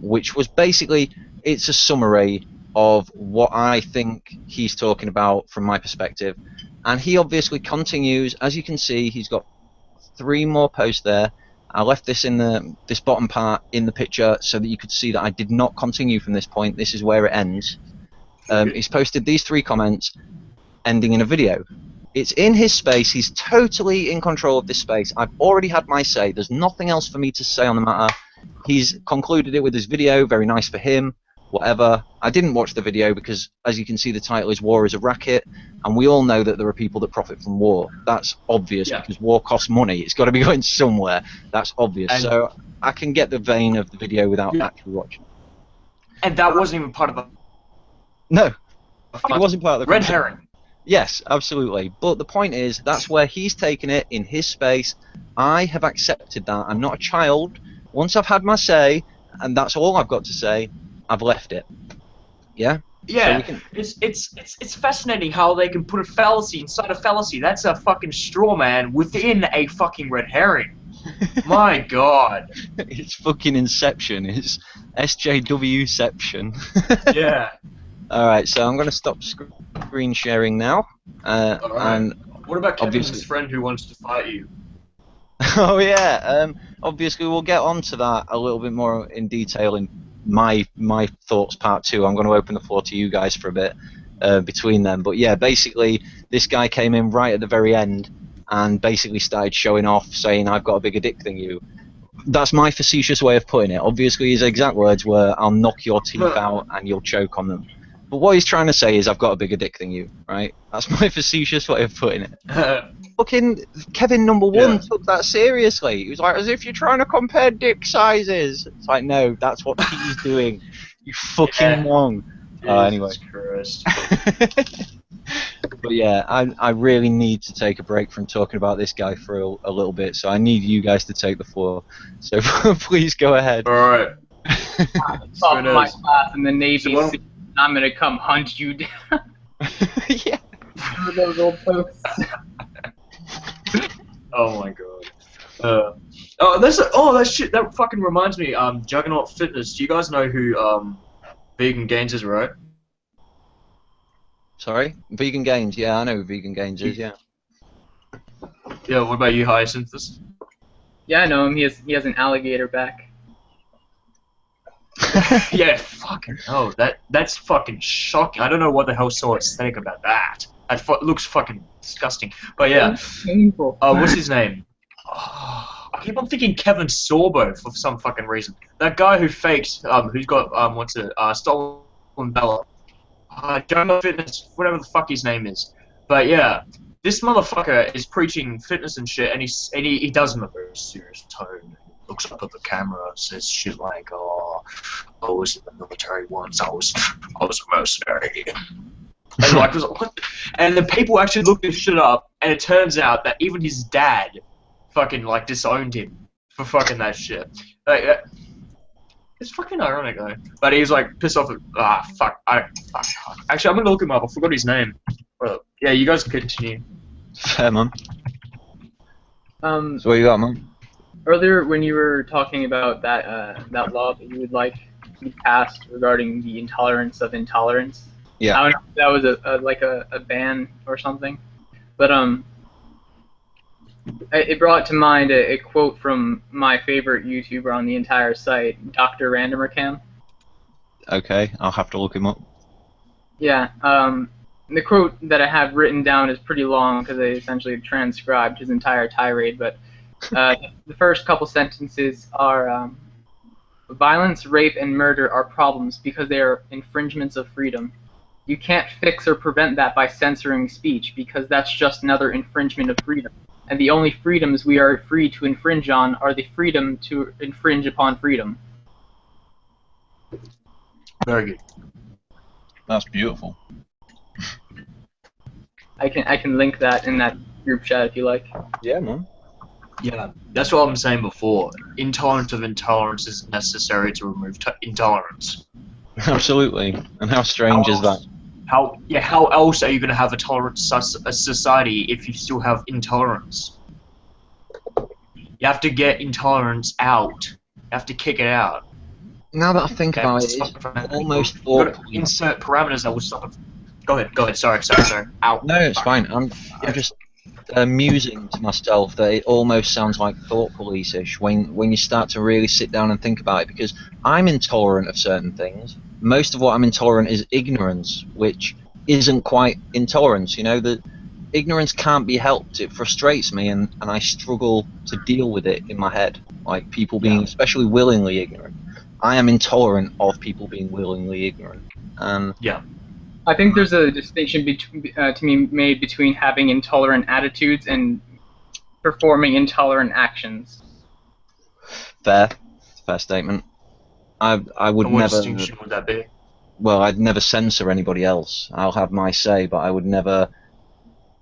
which was basically, it's a summary of what I think he's talking about from my perspective. And he obviously continues. As you can see, he's got 3 more posts there. I left this in this bottom part in the picture so that you could see that I did not continue from this point. This is where it ends. He's posted these 3 comments, ending in a video. It's in his space. He's totally in control of this space. I've already had my say. There's nothing else for me to say on the matter. He's concluded it with his video. Very nice for him. Whatever. I didn't watch the video because, as you can see, the title is War is a Racket, and we all know that there are people that profit from war. That's obvious because war costs money. It's got to be going somewhere. That's obvious. And so I can get the vein of the video without actually watching. And that wasn't even part of the... No, it wasn't part of the red herring. Yes, absolutely. But the point is, that's where he's taken it in his space. I have accepted that. I'm not a child. Once I've had my say, and that's all I've got to say, I've left it. Yeah. Yeah. So it's fascinating how they can put a fallacy inside a fallacy. That's a fucking straw man within a fucking red herring. My God. It's fucking Inception. It's SJW-ception. Yeah. Alright, so I'm going to stop screen sharing now. And what about Kevin's friend who wants to fight you? Oh yeah, obviously we'll get onto that a little bit more in detail in my thoughts part 2. I'm going to open the floor to you guys for a bit between them. But yeah, basically this guy came in right at the very end and basically started showing off, saying I've got a bigger dick than you. That's my facetious way of putting it. Obviously his exact words were, I'll knock your teeth out and you'll choke on them. But what he's trying to say is, I've got a bigger dick than you, right? That's my facetious way of putting it. Fucking Kevin #1 took that seriously. He was like, as if you're trying to compare dick sizes. It's like, no, that's what he's doing. You fucking wrong. Anyway. But yeah, I really need to take a break from talking about this guy for a little bit, so I need you guys to take the floor. So please go ahead. Alright. Top my class in the Navy. I'm gonna come hunt you down. Yeah. Those old posts. Oh my God. that shit. That fucking reminds me. Juggernaut Fitness. Do you guys know who Vegan Gains is, right? Sorry, Vegan Gains. Yeah, I know who Vegan Gains is. Yeah. Yeah. What about you, Hyacinthus? Yeah, I know him. He has an alligator back. Yeah, fucking hell. That's fucking shocking. I don't know what the hell's so aesthetic about that. That looks fucking disgusting. But yeah. Painful. What's his name? Oh, I keep on thinking Kevin Sorbo for some fucking reason. That guy who faked, who's got stolen Bella. Jungle Fitness, whatever the fuck his name is. But yeah, this motherfucker is preaching fitness and shit, and he does it in a very serious tone. Looks up at the camera, says shit like, "Oh, I was in the military once. I was a mercenary." And like, what? And the people actually looked this shit up, and it turns out that even his dad fucking like disowned him for fucking that shit. Like, it's fucking ironic though. But he was like pissed off at fuck. Actually, I'm gonna look him up. I forgot his name. Well, yeah, you guys can continue. Fair, man. So what you got, man? Earlier, when you were talking about that law that you would like to be passed regarding the intolerance of intolerance, yeah, I don't know if that was a ban or something, but it brought to mind a quote from my favorite YouTuber on the entire site, Dr. Randomercam. Okay, I'll have to look him up. Yeah, the quote that I have written down is pretty long because I essentially transcribed his entire tirade, but the first couple sentences are, violence, rape, and murder are problems because they are infringements of freedom. You can't fix or prevent that by censoring speech because that's just another infringement of freedom. And the only freedoms we are free to infringe on are the freedom to infringe upon freedom. Very good. That's beautiful. I can link that in that group chat if you like. Yeah, man. Yeah, that's what I'm saying before. Intolerance of intolerance is necessary to remove intolerance. Absolutely. And how strange is that? How else are you going to have a tolerant society if you still have intolerance? You have to get intolerance out. You have to kick it out. Now that I think about it, it's almost awkward. Insert parameters that will stop it. Go ahead. Sorry. Out. No, it's fine. I'm just musing to myself that it almost sounds like thought police-ish when you start to really sit down and think about it, because I'm intolerant of certain things. Most of what I'm intolerant is ignorance, which isn't quite intolerance. You know, that ignorance can't be helped. It frustrates me, and I struggle to deal with it in my head. Like people being especially willingly ignorant. I am intolerant of people being willingly ignorant. Yeah. I think there's a distinction to be made between having intolerant attitudes and performing intolerant actions. Fair statement. I would what never. Distinction would that be? Well, I'd never censor anybody else. I'll have my say, but I would never,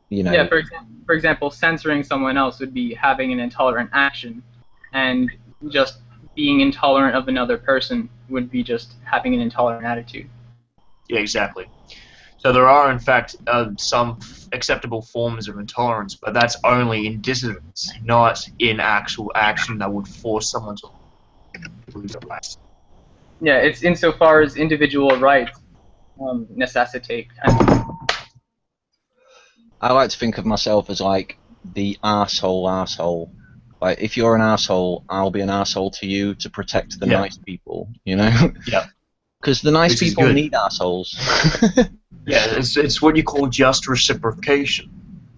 you know. Yeah, for example, censoring someone else would be having an intolerant action, and just being intolerant of another person would be just having an intolerant attitude. Yeah, exactly. So there are, in fact, some acceptable forms of intolerance, but that's only in dissidence, not in actual action that would force someone to lose their rights. Yeah, it's insofar as individual rights necessitate. I like to think of myself as like the arsehole. Like, if you're an arsehole, I'll be an arsehole to you to protect the nice people, you know? Yeah. Because the nice people need assholes. Yeah, it's what you call just reciprocation.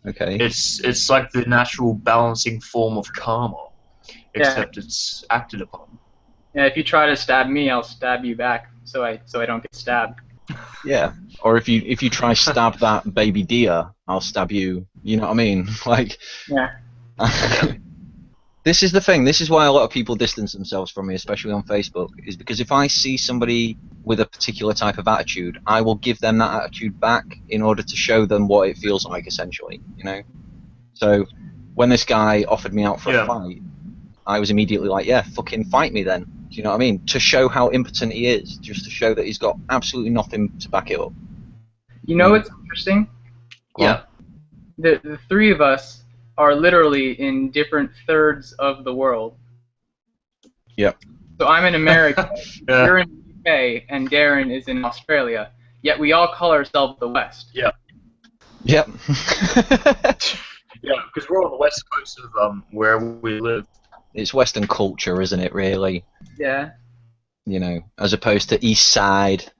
Okay. It's like the natural balancing form of karma, except it's acted upon. Yeah, if you try to stab me, I'll stab you back, so I don't get stabbed. Yeah. Or if you try stab that baby deer, I'll stab you. You know what I mean? Like. Yeah. This is the thing. This is why a lot of people distance themselves from me, especially on Facebook, is because if I see somebody with a particular type of attitude, I will give them that attitude back in order to show them what it feels like, essentially, you know? So when this guy offered me out for a fight, I was immediately like, yeah, fucking fight me then. Do you know what I mean? To show how impotent he is, just to show that he's got absolutely nothing to back it up. You know what's interesting? Yeah. The three of us are literally in different thirds of the world. Yep. So I'm in America, Yeah. you're in the UK, and Darren is in Australia. Yet we all call ourselves the West. Yeah. Yep. Yeah, because we're on the west coast of where we live. It's Western culture, isn't it? Really. Yeah. You know, as opposed to East Side.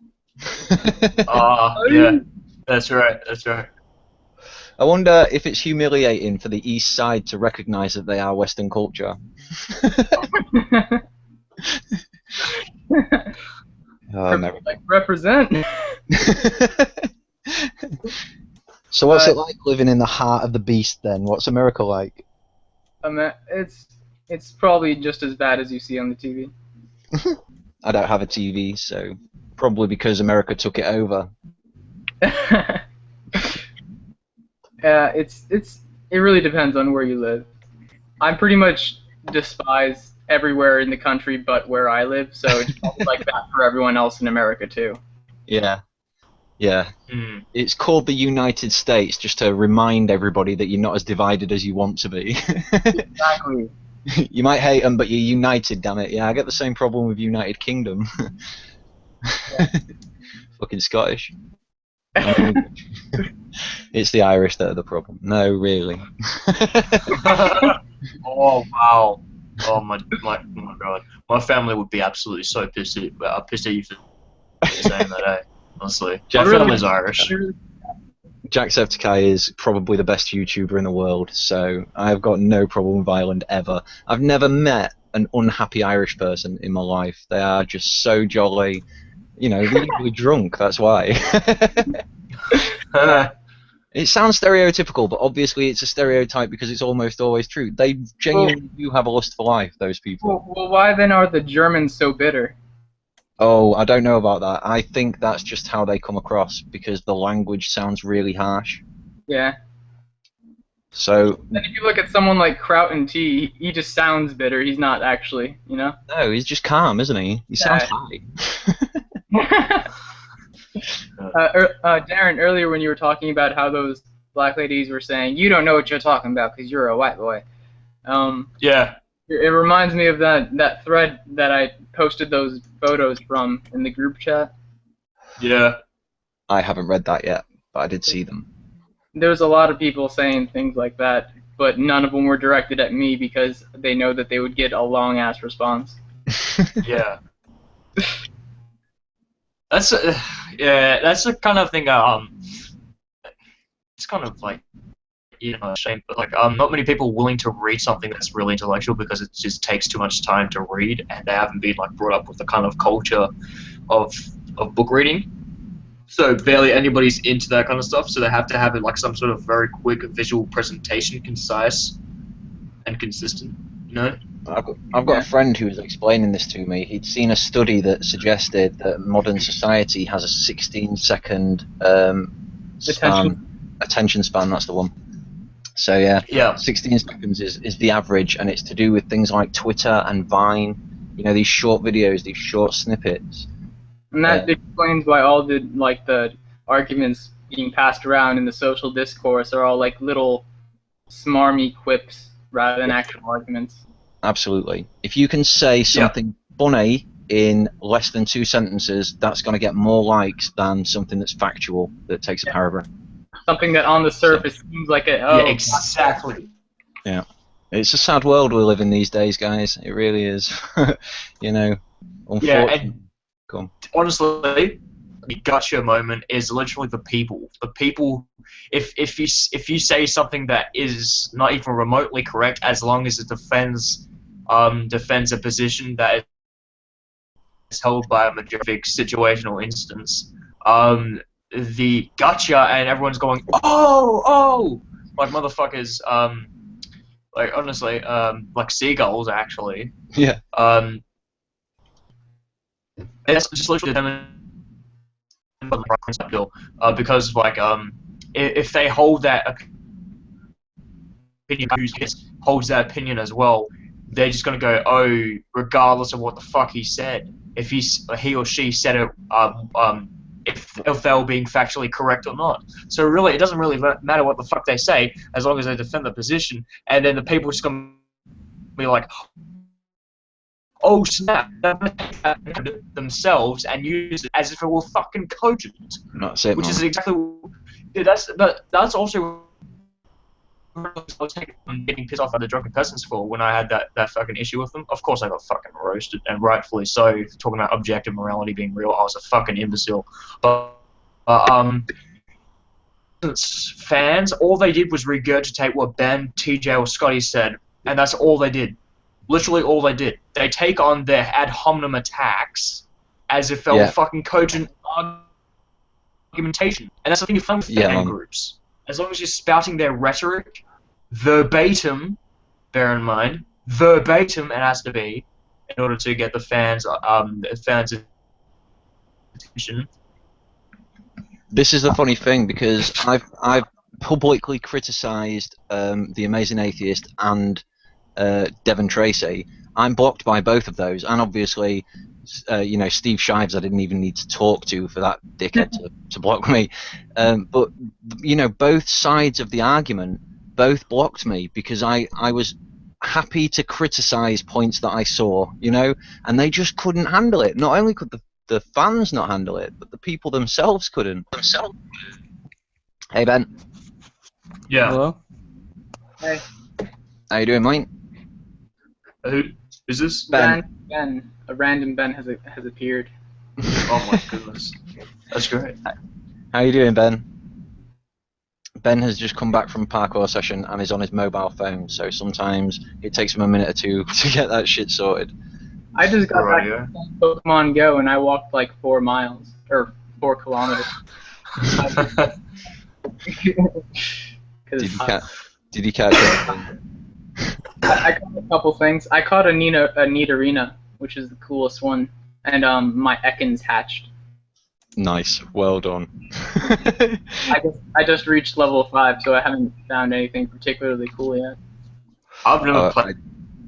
Yeah. That's right. That's right. I wonder if it's humiliating for the East Side to recognise that they are Western culture. America. Like, represent. So what's it like living in the heart of the beast then? What's America like? It's probably just as bad as you see on the TV. I don't have a TV, so probably because America took it over. It really depends on where you live. I pretty much despise everywhere in the country but where I live, so it's probably like that for everyone else in America too. Yeah. Yeah. Mm. It's called the United States just to remind everybody that you're not as divided as you want to be. Exactly. You might hate them, but you're united, damn it. Yeah, I get the same problem with United Kingdom. Fucking Scottish. It's the Irish that are the problem. No, really. Oh wow! Oh my god! My family would be absolutely so pissed at you for saying that. Honestly, my family's Irish. Jacksepticeye is probably the best YouTuber in the world, so I've got no problem with Ireland ever. I've never met an unhappy Irish person in my life. They are just so jolly. You know, they're usually drunk, that's why. It sounds stereotypical, but obviously it's a stereotype because it's almost always true. They genuinely do have a lust for life, those people. Well, why then are the Germans so bitter? Oh, I don't know about that. I think that's just how they come across, because the language sounds really harsh. Yeah. So. And if you look at someone like Crouten T, he just sounds bitter. He's not actually, you know? No, he's just calm, isn't he? He sounds high. Darren, earlier when you were talking about how those black ladies were saying, you don't know what you're talking about because you're a white boy. Yeah. It reminds me of that thread that I posted those photos from in the group chat. Yeah. I haven't read that yet, but I did see them. There was a lot of people saying things like that, but none of them were directed at me because they know that they would get a long-ass response. Yeah. That's the kind of thing. It's kind of like, you know, a shame, but like not many people willing to read something that's really intellectual because it just takes too much time to read, and they haven't been like brought up with the kind of culture of book reading. So barely anybody's into that kind of stuff. So they have to have it like some sort of very quick visual presentation, concise and consistent. You know. I've got a friend who was explaining this to me. He'd seen a study that suggested that modern society has a 16-second attention span. That's the one. So yeah, 16 seconds is the average, and it's to do with things like Twitter and Vine. You know, these short videos, these short snippets. And that explains why all the arguments being passed around in the social discourse are all like little smarmy quips rather than actual arguments. Absolutely. If you can say something funny in less than 2 sentences, that's going to get more likes than something that's factual that takes a paragraph. Something that on the surface seems like a yeah, exactly. Yeah, it's a sad world we live in these days, guys. It really is. You know, unfortunately. Yeah, and honestly, the gotcha moment is literally the people. The people. If you say something that is not even remotely correct, as long as it defends a position that is held by a majority situational instance, the gotcha, and everyone's going, oh, like motherfuckers, like honestly, like seagulls actually. Yeah. It's just literally because like if they hold that opinion, who holds that opinion as well, they're just gonna go, oh, regardless of what the fuck he said, if he or she said it, if they were being factually correct or not. So really, it doesn't really matter what the fuck they say, as long as they defend the position, and then the people just gonna be like, oh snap, themselves and use it as if it were fucking cogent. That's it, which man. is exactly, yeah, that's also I was getting pissed off at the Drunken Peasants for when I had that fucking issue with them. Of course, I got fucking roasted, and rightfully so. Talking about objective morality being real, I was a fucking imbecile. But fans, all they did was regurgitate what Ben, TJ, or Scotty said, and that's all they did. Literally all they did. They take on their ad hominem attacks as if they were fucking cogent argumentation, and that's the thing you find with fan groups. As long as you're spouting their rhetoric verbatim, bear in mind, verbatim it has to be, in order to get the fans' attention. This is the funny thing, because I've publicly criticised The Amazing Atheist and Devon Tracy. I'm blocked by both of those, and obviously, you know, Steve Shives I didn't even need to talk to for that dickhead to block me. But you know, both sides of the argument both blocked me because I was happy to criticise points that I saw, you know, and they just couldn't handle it. Not only could the fans not handle it, but the people themselves couldn't. Hey Ben. Yeah. Hello. Hey. How you doing, mate? Who is this? Ben. Ben. A random Ben has appeared. Oh my goodness. That's great. How you doing, Ben? Ben has just come back from a parkour session and is on his mobile phone, so sometimes it takes him a minute or two to get that shit sorted. I just got back from Pokemon Go and I walked like 4 miles or 4 kilometers. Did you catch anything? I caught a couple things. I caught a Nidorina, which is the coolest one, and my Ekans hatched. Nice, well done. I just reached level 5, so I haven't found anything particularly cool yet. I've never played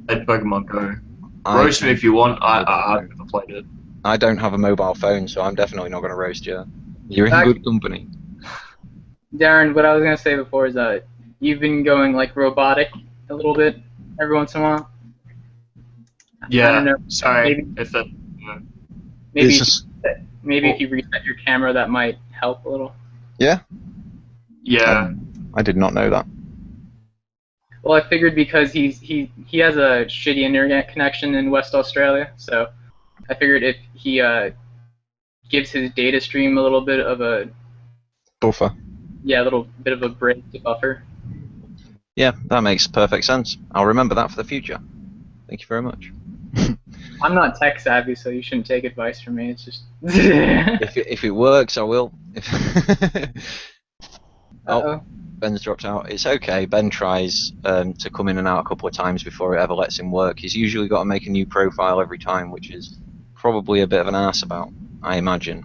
Pokemon Go. Roast me if you want. I've never played it. I don't have a mobile phone, so I'm definitely not going to roast you. You're in good company. Darren, what I was going to say before is that you've been going like robotic a little bit every once in a while. Yeah. I don't know. Sorry. Maybe if you reset your camera, that might help a little. Yeah? Yeah. I did not know that. Well, I figured because he has a shitty internet connection in West Australia, so I figured if he gives his data stream a little bit of a buffer. Yeah, a little bit of a break to buffer. Yeah, that makes perfect sense. I'll remember that for the future. Thank you very much. I'm not tech savvy, so you shouldn't take advice from me. It's just if it works, I will. Uh-oh. Ben's dropped out. It's okay. Ben tries to come in and out a couple of times before it ever lets him work. He's usually got to make a new profile every time, which is probably a bit of an arse about, I imagine.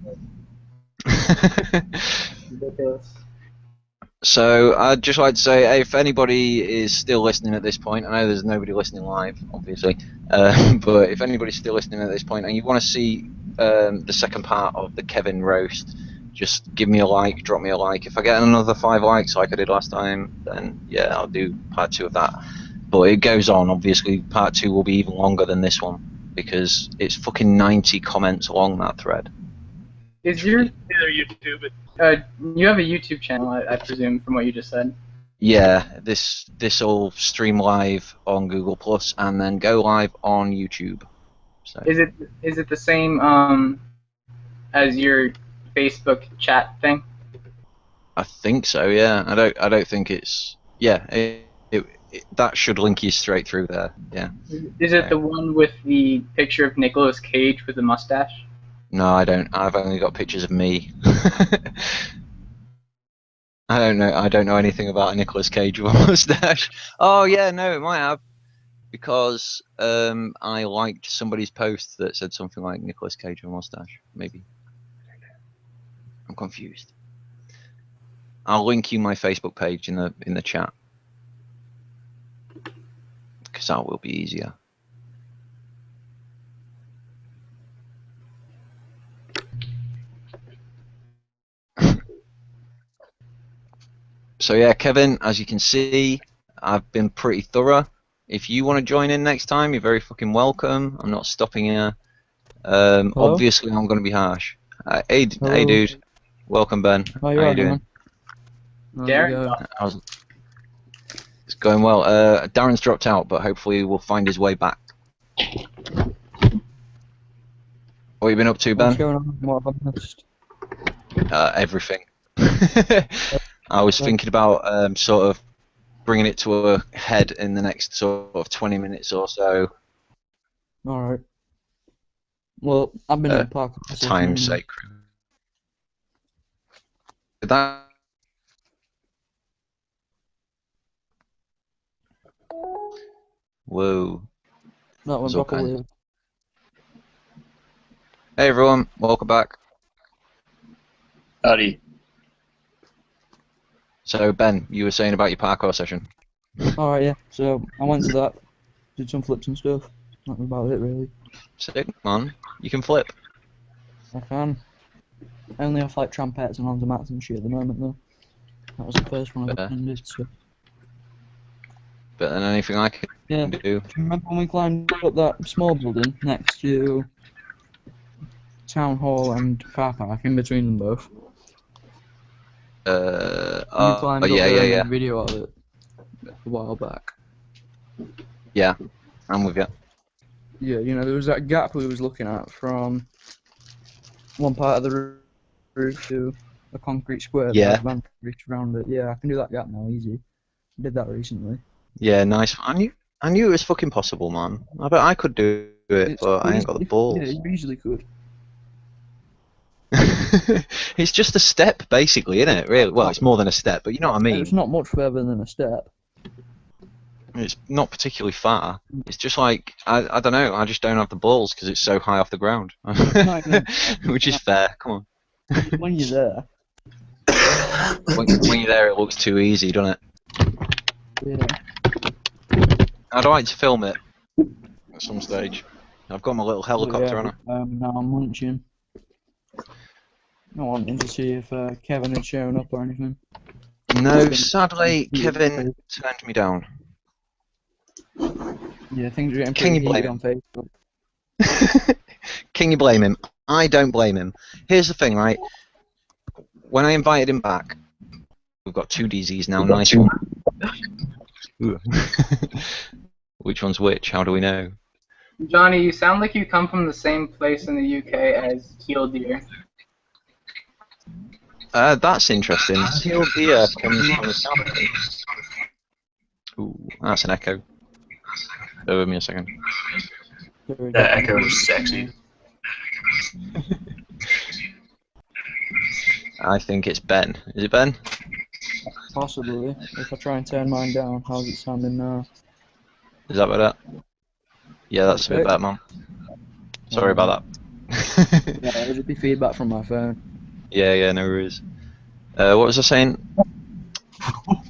Ridiculous. So I'd just like to say, hey, if anybody is still listening at this point, I know there's nobody listening live, obviously, but if anybody's still listening at this point and you want to see the second part of the Kevin roast, just give me a like, drop me a like. If I get another 5 likes like I did last time, then yeah, I'll do part 2 of that. But it goes on, obviously. Part 2 will be even longer than this one because it's fucking 90 comments long, that thread. Is your YouTube? You have a YouTube channel, I presume, from what you just said. Yeah, this will stream live on Google Plus and then go live on YouTube. So. Is it the same as your Facebook chat thing? I think so. Yeah, I don't think it's that should link you straight through there. Yeah. Is it the one with the picture of Nicolas Cage with the mustache? No, I don't. I've only got pictures of me. I don't know anything about a Nicolas Cage with a mustache. Oh yeah, no, it might have, because I liked somebody's post that said something like Nicolas Cage with a mustache. Maybe. I'm confused. I'll link you my Facebook page in the chat, because that will be easier. So yeah, Kevin, as you can see, I've been pretty thorough. If you want to join in next time, you're very fucking welcome. I'm not stopping you. Obviously, I'm going to be harsh. Hey, dude. Welcome, Ben. How you doing? Darren? It's going well. Darren's dropped out, but hopefully we'll find his way back. What have you been up to, Ben? What's going on? What have I missed? Everything. I was thinking about sort of bringing it to a head in the next sort of 20 minutes or so. Alright. Well, I've been in the park. For time's sake. That. Whoa. That went properly. Hey everyone, welcome back. Howdy. So Ben, you were saying about your parkour session. Alright, yeah. So I went to that, did some flips and stuff. That was about it, really. Sick, man. You can flip. I can. I only have like trampettes and onto mats and shit at the moment, though. That was the first one I attended, so. Better than anything I can do. Do you remember when we climbed up that small building next to Town Hall and car park, in between them both? Yeah. Video of it a while back. Yeah, I'm with you. Yeah, you know, there was that gap we was looking at from one part of the roof to a concrete square. Yeah. That reached around it. Yeah, I can do that gap now, easy. I did that recently. Yeah, nice. I knew it was fucking possible, man. I bet I could do it, but I ain't got the balls. Yeah, you easily could. It's just a step, basically, isn't it? Really? Well, it's more than a step, but you know what I mean. It's not much further than a step. It's not particularly far. It's just like, I don't know, I just don't have the balls because it's so high off the ground. Which is fair, come on. When you're there. When you're there, it looks too easy, doesn't it? Yeah. I'd like to film it at some stage. I've got my little helicopter on it. Now I'm munching. I wanted to see if Kevin had shown up or anything. No, sadly, Kevin turned me down. Yeah, things are getting pretty heated on Facebook. Can you blame him? I don't blame him. Here's the thing, right? When I invited him back, we've got two DZs now, nice one. Which one's which? How do we know? Johnny, you sound like you come from the same place in the UK as Teal Deer. That's interesting. Teal Deer comes from the south. Ooh, that's an echo. Bear with me a second. That echo was sexy. I think it's Ben. Is it Ben? Possibly. If I try and turn mine down, how's it sounding now? Is that better? Yeah, that's a bit better, man. Sorry about that. Yeah, it'll be feedback from my phone. Yeah, no worries. What was I saying?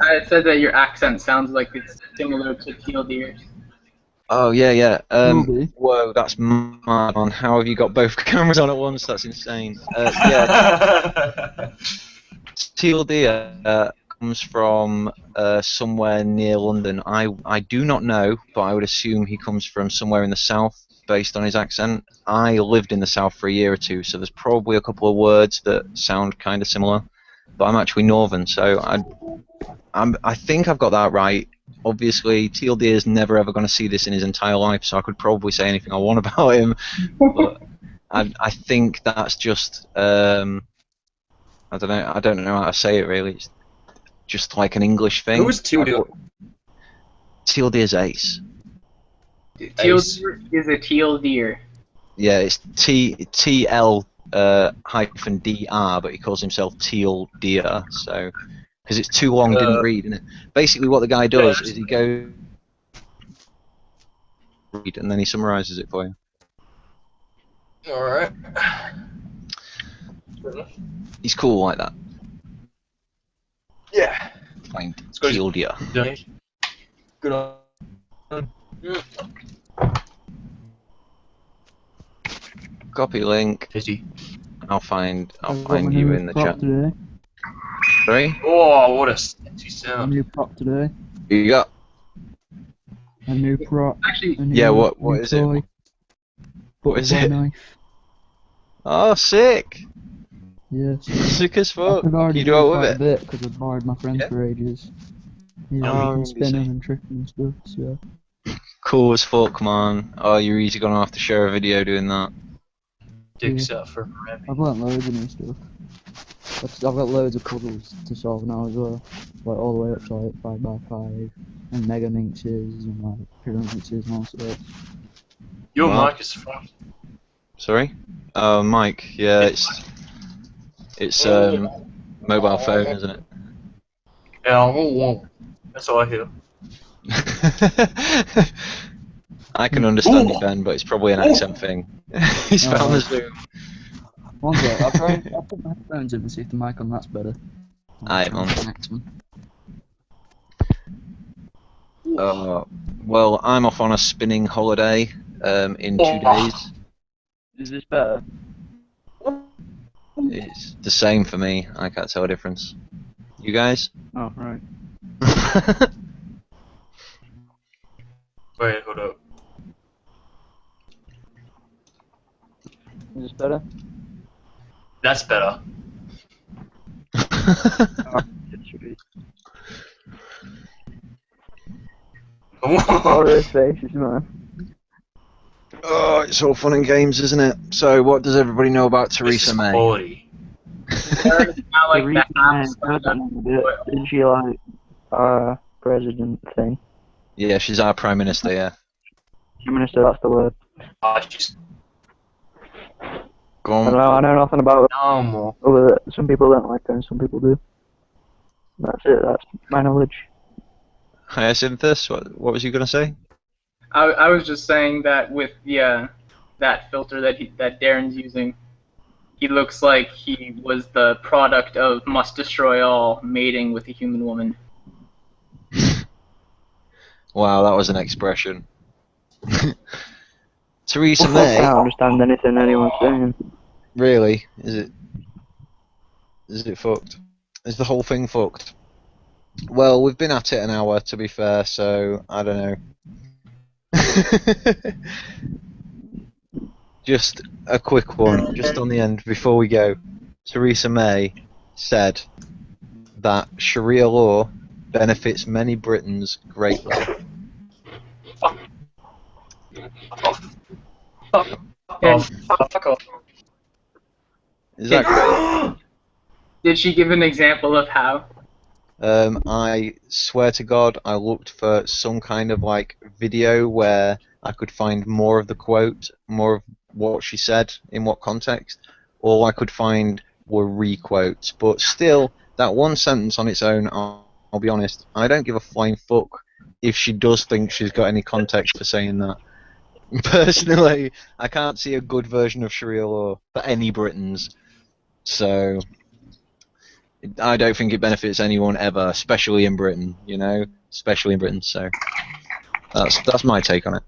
I said that your accent sounds like it's similar to Teal Deer. Oh, yeah. Whoa, that's mad, man. How have you got both cameras on at once? That's insane. Yeah. Teal Deer comes from somewhere near London. I do not know, but I would assume he comes from somewhere in the south based on his accent. I lived in the south for a year or two, so there's probably a couple of words that sound kind of similar. But I'm actually northern, so I think I've got that right. Obviously, Teal Deer's never ever going to see this in his entire life, so I could probably say anything I want about him. But I think that's just I don't know how to say it really. It's just like an English thing. Who is Teal Deer? Teal Deer's Ace. Teal Deer is a Teal Deer. Yeah, it's TL hyphen DR, but he calls himself Teal Deer, so because it's too long, didn't read, isn't it? Basically, what the guy does is he goes read and then he summarizes it for you. All right. He's cool like that. Yeah. Find Teal Deer. Good on. Copy link. Pity. I'll find you in the chat. Today. Sorry? Oh, what a sexy sound. New prop today. Who you got? A new prop. Actually, A new, Yeah, what new is toy, it? What is butterfly it? knife. Oh, sick! Yes. Sick as I fuck. could Can already you do do it with quite a it? bit because I've borrowed my friends Yeah. for ages. Yeah, Oh, you can you spin see. them and trick them and stuff, so. Cool as fuck, man. Oh, you're easy gonna have to share a video doing that. Dicks Yeah. out for Remy. I've learnt loads of new stuff. I've got loads of puzzles to solve now as well. Like all the way up to like 5x5 and mega minxes and like pyramids and all sorts. Your Wow. mic is fucked. Sorry? Mike. Yeah, it's mobile phone, isn't it? Yeah, that's all I hear. I can understand you, Ooh. Ben, but it's probably an accent thing. He's found the Zoom. One sec, I'll put my headphones in and see if the mic on that's better. Aye, Try and man. connect them. Well, I'm off on a spinning holiday in 2 days. Is this better? It's the same for me. I can't tell a difference. You guys? Oh, right. Wait, hold up. Is this better? That's better. Oh, those faces, man. Oh, it's all fun and games, isn't it? So, what does everybody know about This Theresa is May? quality. it's not like Theresa that. May, isn't she like president thing? Yeah, she's our Prime Minister, yeah. Prime Minister, that's the word. Just Go I on. don't know, I know nothing about it. normal. Other than some people don't like her and some people do. That's it, that's my knowledge. Hyacinthus, what was you going to say? I was just saying that with the that filter that Darren's using, he looks like he was the product of must destroy all mating with a human woman. Wow, that was an expression. Theresa I May, don't understand anything anyone's saying. really? Is it fucked? Is the whole thing fucked? Well, we've been at it an hour, to be fair, so I don't know. Just a quick one, just on the end before we go. Theresa May said that Sharia law benefits many Britons greatly. Fuck off. Is that great? Did she give an example of how? I swear to God, I looked for some kind of like video where I could find more of the quote, more of what she said in what context. All I could find were re-quotes, but still, that one sentence on its own, I'll be honest, I don't give a flying fuck if she does think she's got any context for saying that. Personally, I can't see a good version of Sharia law for any Britons, so I don't think it benefits anyone ever, especially in Britain, you know? Especially in Britain, so that's my take on it.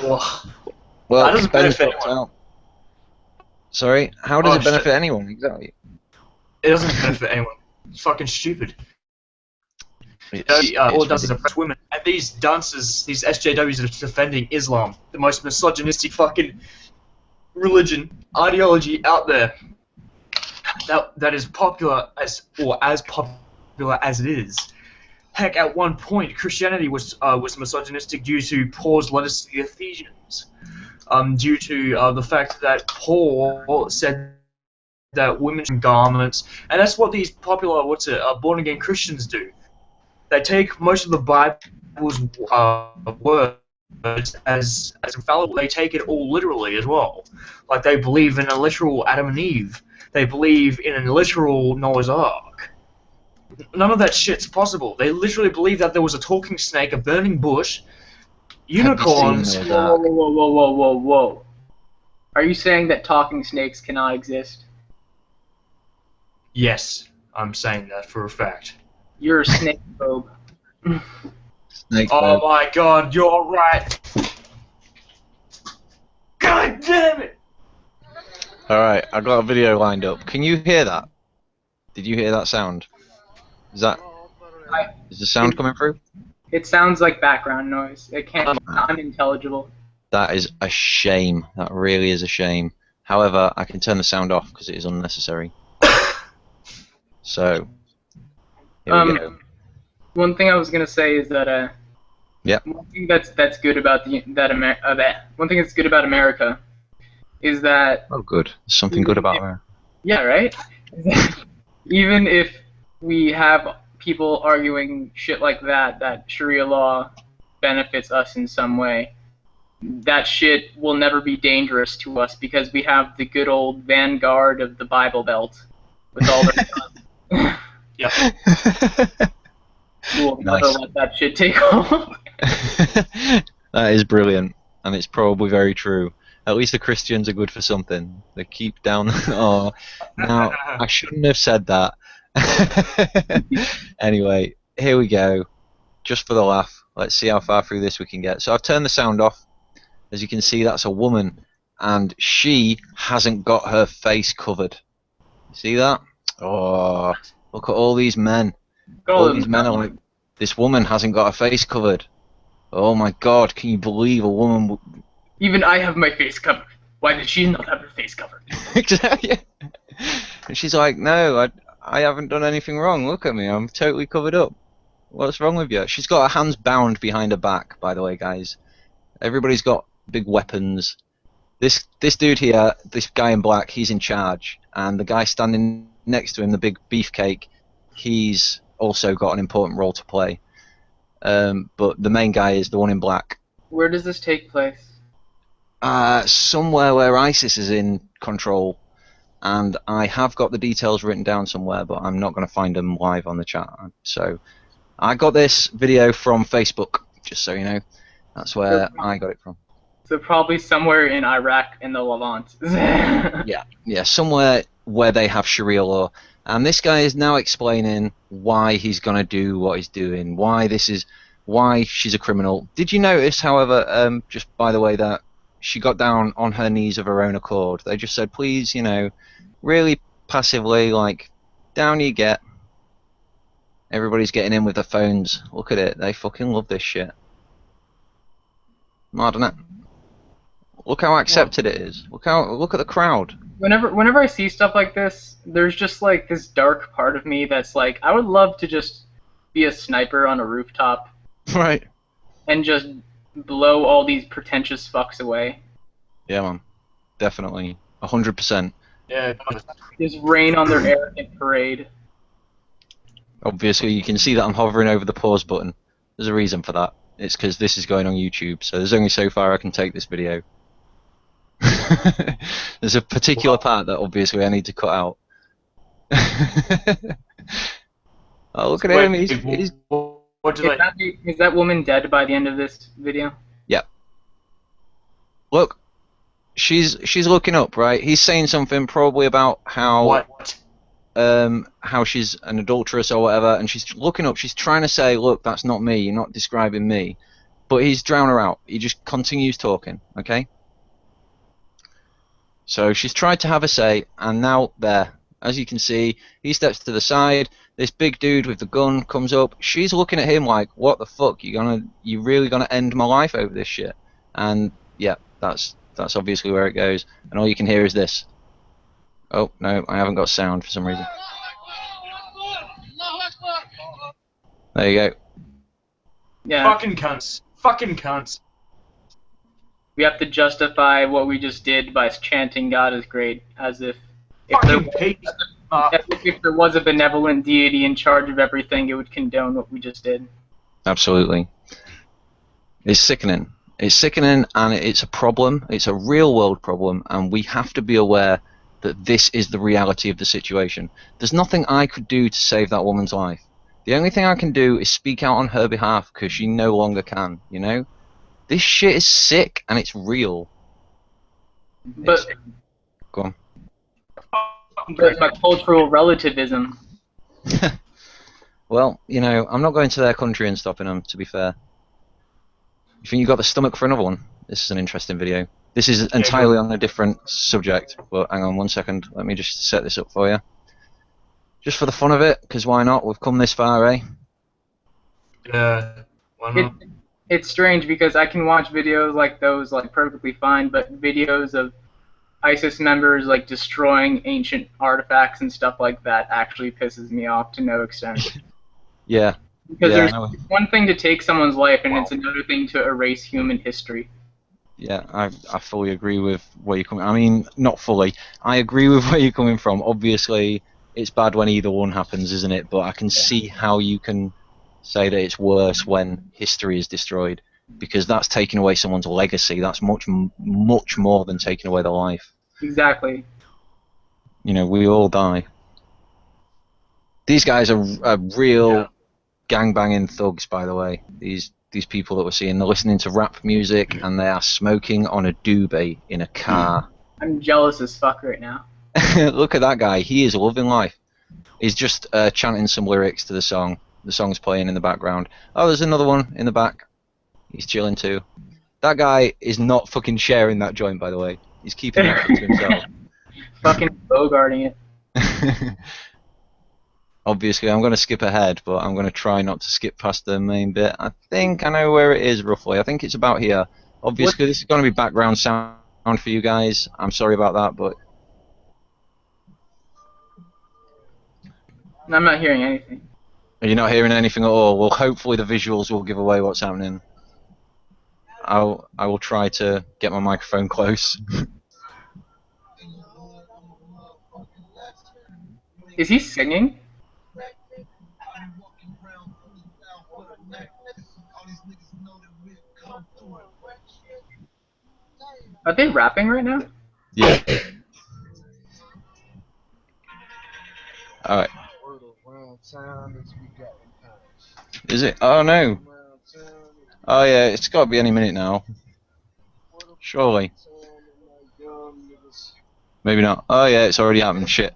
Well, How does it Ben's benefit dropped anyone? out. Sorry, how does Oh, it benefit shit. anyone? Exactly. It doesn't benefit anyone. It's fucking stupid. It's All it does is ridiculous. oppress women. And these dancers, these SJWs are defending Islam, the most misogynistic fucking religion, ideology out there. That is popular as popular as it is. Heck, at one point, Christianity was misogynistic due to Paul's letters to the Ephesians. Due to the fact that Paul said that women should wear garments, and that's what these popular born again Christians do. They take most of the Bible's words as infallible. They take it all literally as well. Like they believe in a literal Adam and Eve. They believe in a literal Noah's Ark. None of that shit's possible. They literally believe that there was a talking snake, a burning bush, unicorns. Noah's Whoa, Ark? whoa, whoa, whoa, whoa, whoa! Are you saying that talking snakes cannot exist? Yes, I'm saying that for a fact. You're a snake phobe. Snake Oh phobe. my god, you're right. God damn it! Alright, I've got a video lined up. Can you hear that? Did you hear that sound? Is that... Is the sound coming through? It sounds like background noise. It can't be unintelligible. That is a shame. That really is a shame. However, I can turn the sound off because it is unnecessary. So, here we go. One thing I was gonna say is that Yep. one thing that's good about one thing that's good about America is that Oh, good. There's something good about America. yeah, right. Even if we have people arguing shit like that Sharia law benefits us in some way, that shit will never be dangerous to us because we have the good old vanguard of the Bible Belt with all their guns. Yeah. We'll Nice. never let that shit take off. That is brilliant, and it's probably very true. At least the Christians are good for something. They keep down. Oh, now I shouldn't have said that. Anyway, here we go. Just for the laugh. Let's see how far through this we can get. So I've turned the sound off. As you can see, that's a woman, and she hasn't got her face covered. See that? Oh, look at all these men. All these men are like, this woman hasn't got her face covered. Oh my God! Can you believe a woman? Even I have my face covered. Why does she not have her face covered? Exactly. And she's like, no, I haven't done anything wrong. Look at me, I'm totally covered up. What's wrong with you? She's got her hands bound behind her back, by the way, guys. Everybody's got big weapons. This dude here, this guy in black, he's in charge, and the guy standing next to him, the big beefcake, he's also got an important role to play. But the main guy is the one in black. Where does this take place? Somewhere where ISIS is in control, and I have got the details written down somewhere, but I'm not going to find them live on the chat. So I got this video from Facebook, just so you know. That's where I got it from. So probably somewhere in Iraq in the Levant. Yeah, somewhere where they have Sharia law. And this guy is now explaining why he's going to do what he's doing, why she's a criminal. Did you notice, however, just by the way, that she got down on her knees of her own accord? They just said, please, you know, really passively, like, down you get. Everybody's getting in with their phones. Look at it. They fucking love this shit. Mad, isn't it? Look how accepted it is. Look at the crowd. Whenever I see stuff like this, there's just like this dark part of me that's like, I would love to just be a sniper on a rooftop. Right. And just blow all these pretentious fucks away. Yeah, man. Definitely. 100%. Yeah. Just rain on their arrogant parade. Obviously, you can see that I'm hovering over the pause button. There's a reason for that. It's because this is going on YouTube, so there's only so far I can take this video. There's a particular part that obviously I need to cut out. Oh, look at him. He's is that woman dead by the end of this video? Yeah. Look, she's looking up, right? He's saying something probably about how how she's an adulteress or whatever, and she's looking up. She's trying to say, look, that's not me. You're not describing me. But he's drowning her out. He just continues talking, okay? So she's tried to have a say, and now there. As you can see, he steps to the side. This big dude with the gun comes up. She's looking at him like, what the fuck? You really gonna end my life over this shit? And yeah, that's obviously where it goes. And all you can hear is this. Oh, no, I haven't got sound for some reason. There you go. Yeah. Fucking cunts. Fucking cunts. We have to justify what we just did by chanting God is great, as if if there was a benevolent deity in charge of everything, it would condone what we just did. Absolutely. It's sickening. It's sickening, and it's a problem. It's a real-world problem, and we have to be aware that this is the reality of the situation. There's nothing I could do to save that woman's life. The only thing I can do is speak out on her behalf because she no longer can, you know? This shit is sick, and it's real. But go on. But my cultural relativism. Well, you know, I'm not going to their country and stopping them, to be fair. You think you got the stomach for another one? This is an interesting video. This is entirely on a different subject, but hang on 1 second. Let me just set this up for you. Just for the fun of it, because why not? We've come this far, eh? Yeah. Why not? It's strange because I can watch videos like those like perfectly fine, but videos of ISIS members like destroying ancient artifacts and stuff like that actually pisses me off to no extent. Yeah. Because Yeah, there's one thing to take someone's life and it's another thing to erase human history. Yeah, I fully agree with where you're coming. I mean, not fully. I agree with where you're coming from. Obviously, it's bad when either one happens, isn't it? But I can see how you can say that it's worse when history is destroyed, because that's taking away someone's legacy. That's much more than taking away their life. Exactly. You know, we all die. These guys are real gangbanging thugs, by the way. These people that we're seeing, they're listening to rap music and they are smoking on a doobie in a car. I'm jealous as fuck right now. Look at that guy. He is loving life. He's just chanting some lyrics to the song. The song's playing in the background. Oh, there's another one in the back. He's chilling too. That guy is not fucking sharing that joint, by the way. He's keeping that to himself. Fucking bogarting it. Obviously, I'm going to skip ahead, but I'm going to try not to skip past the main bit. I think I know where it is, roughly. I think it's about here. Obviously, this is going to be background sound for you guys. I'm sorry about that, but... I'm not hearing anything. You're not hearing anything at all? Well, hopefully the visuals will give away what's happening. I will try to get my microphone close. Is he singing? Are they rapping right now? Yeah. Alright. Is it? Oh no. Oh yeah, it's got to be any minute now. Surely. Maybe not. Oh yeah, it's already happened. Shit.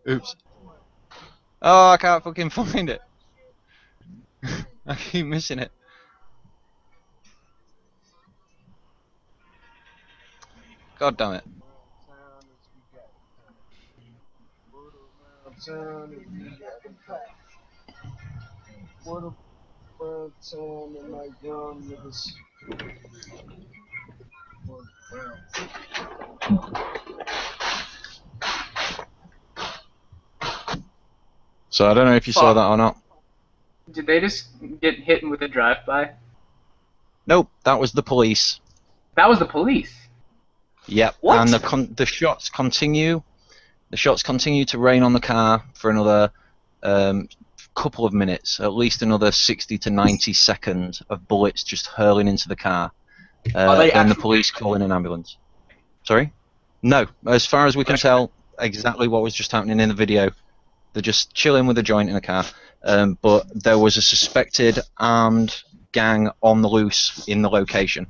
Oops. Oh, I can't fucking find it. I keep missing it. God damn it. So I don't know if you saw that or not. Did they just get hit with a drive-by? Nope, that was the police. That was the police. Yep. What? And the shots continue. The shots continue to rain on the car for another couple of minutes, at least another 60 to 90 seconds of bullets just hurling into the car. Then the police call in an ambulance. Sorry? No. As far as we can tell, exactly what was just happening in the video. They're just chilling with a joint in a car. But there was a suspected armed gang on the loose in the location.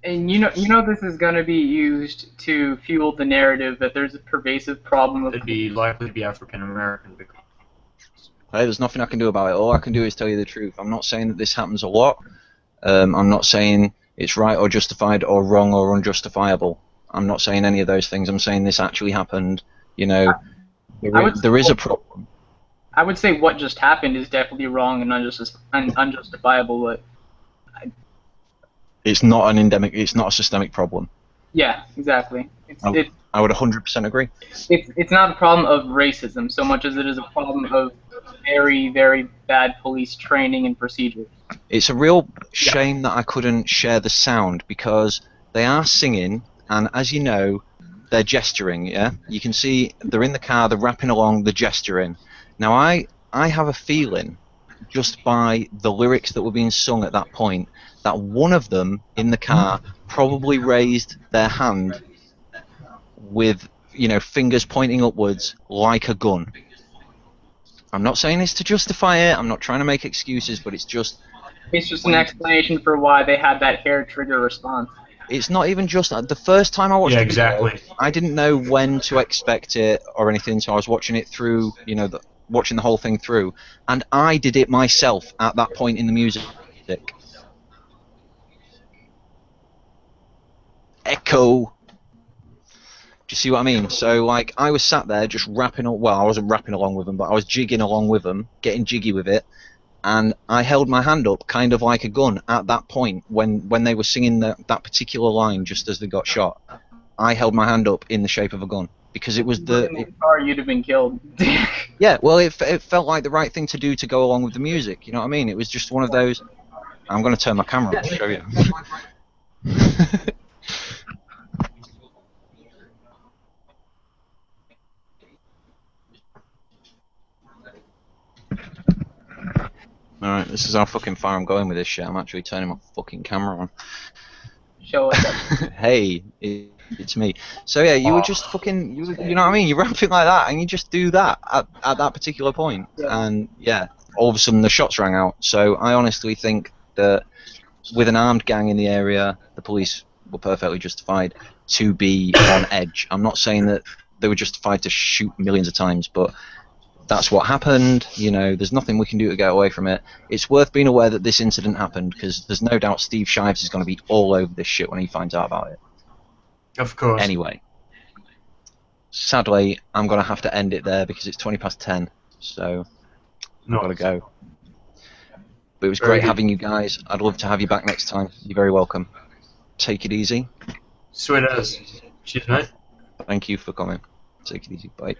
And you know this is going to be used to fuel the narrative that there's a pervasive problem of... It'd be likely to be African American. Hey, there's nothing I can do about it. All I can do is tell you the truth. I'm not saying that this happens a lot. I'm not saying it's right or justified or wrong or unjustifiable. I'm not saying any of those things. I'm saying this actually happened. You know, there is a problem. I would say what just happened is definitely wrong and unjustifiable, but... It's not an endemic. It's not a systemic problem. Yeah, exactly. I would 100% agree. It's not a problem of racism so much as it is a problem of very, very bad police training and procedures. It's a real shame that I couldn't share the sound because they are singing, and as you know, they're gesturing. Yeah, you can see they're in the car, they're rapping along, they're gesturing. Now I have a feeling, just by the lyrics that were being sung at that point, that one of them in the car probably raised their hand with, you know, fingers pointing upwards like a gun. I'm not saying this to justify it, I'm not trying to make excuses, but it's just... It's just an explanation for why they had that hair trigger response. It's not even just that. The first time I watched the video, I didn't know when to expect it or anything, so I was watching it through, you know, watching the whole thing through, and I did it myself at that point in the music. Echo. you see what I mean? So like I was sat there just rapping. Well, I wasn't rapping along with them, but I was jigging along with them, getting jiggy with it. And I held my hand up, kind of like a gun, at that point when they were singing that particular line just as they got shot. I held my hand up in the shape of a gun because it was in the car, you'd have been killed. Yeah, well, it felt like the right thing to do to go along with the music. You know what I mean? It was just one of those. I'm going to turn my camera on to show you. Alright, this is how fucking far I'm going with this shit. I'm actually turning my fucking camera on. Show us. Hey, it's me. So yeah, you were just fucking, you know what I mean? You're rapping like that, and you just do that at that particular point. Yeah. And yeah, all of a sudden the shots rang out. So I honestly think that with an armed gang in the area, the police were perfectly justified to be on edge. I'm not saying that they were justified to shoot millions of times, but that's what happened. You know, there's nothing we can do to get away from it. It's worth being aware that this incident happened because there's no doubt Steve Shives is going to be all over this shit when he finds out about it. Of course. Anyway, sadly, I'm going to have to end it there because it's 10:20, so I've got to go. But it was great having you guys. I'd love to have you back next time. You're very welcome. Take it easy. Sweet as. Cheers, mate. Thank you for coming. Take it easy. Bye.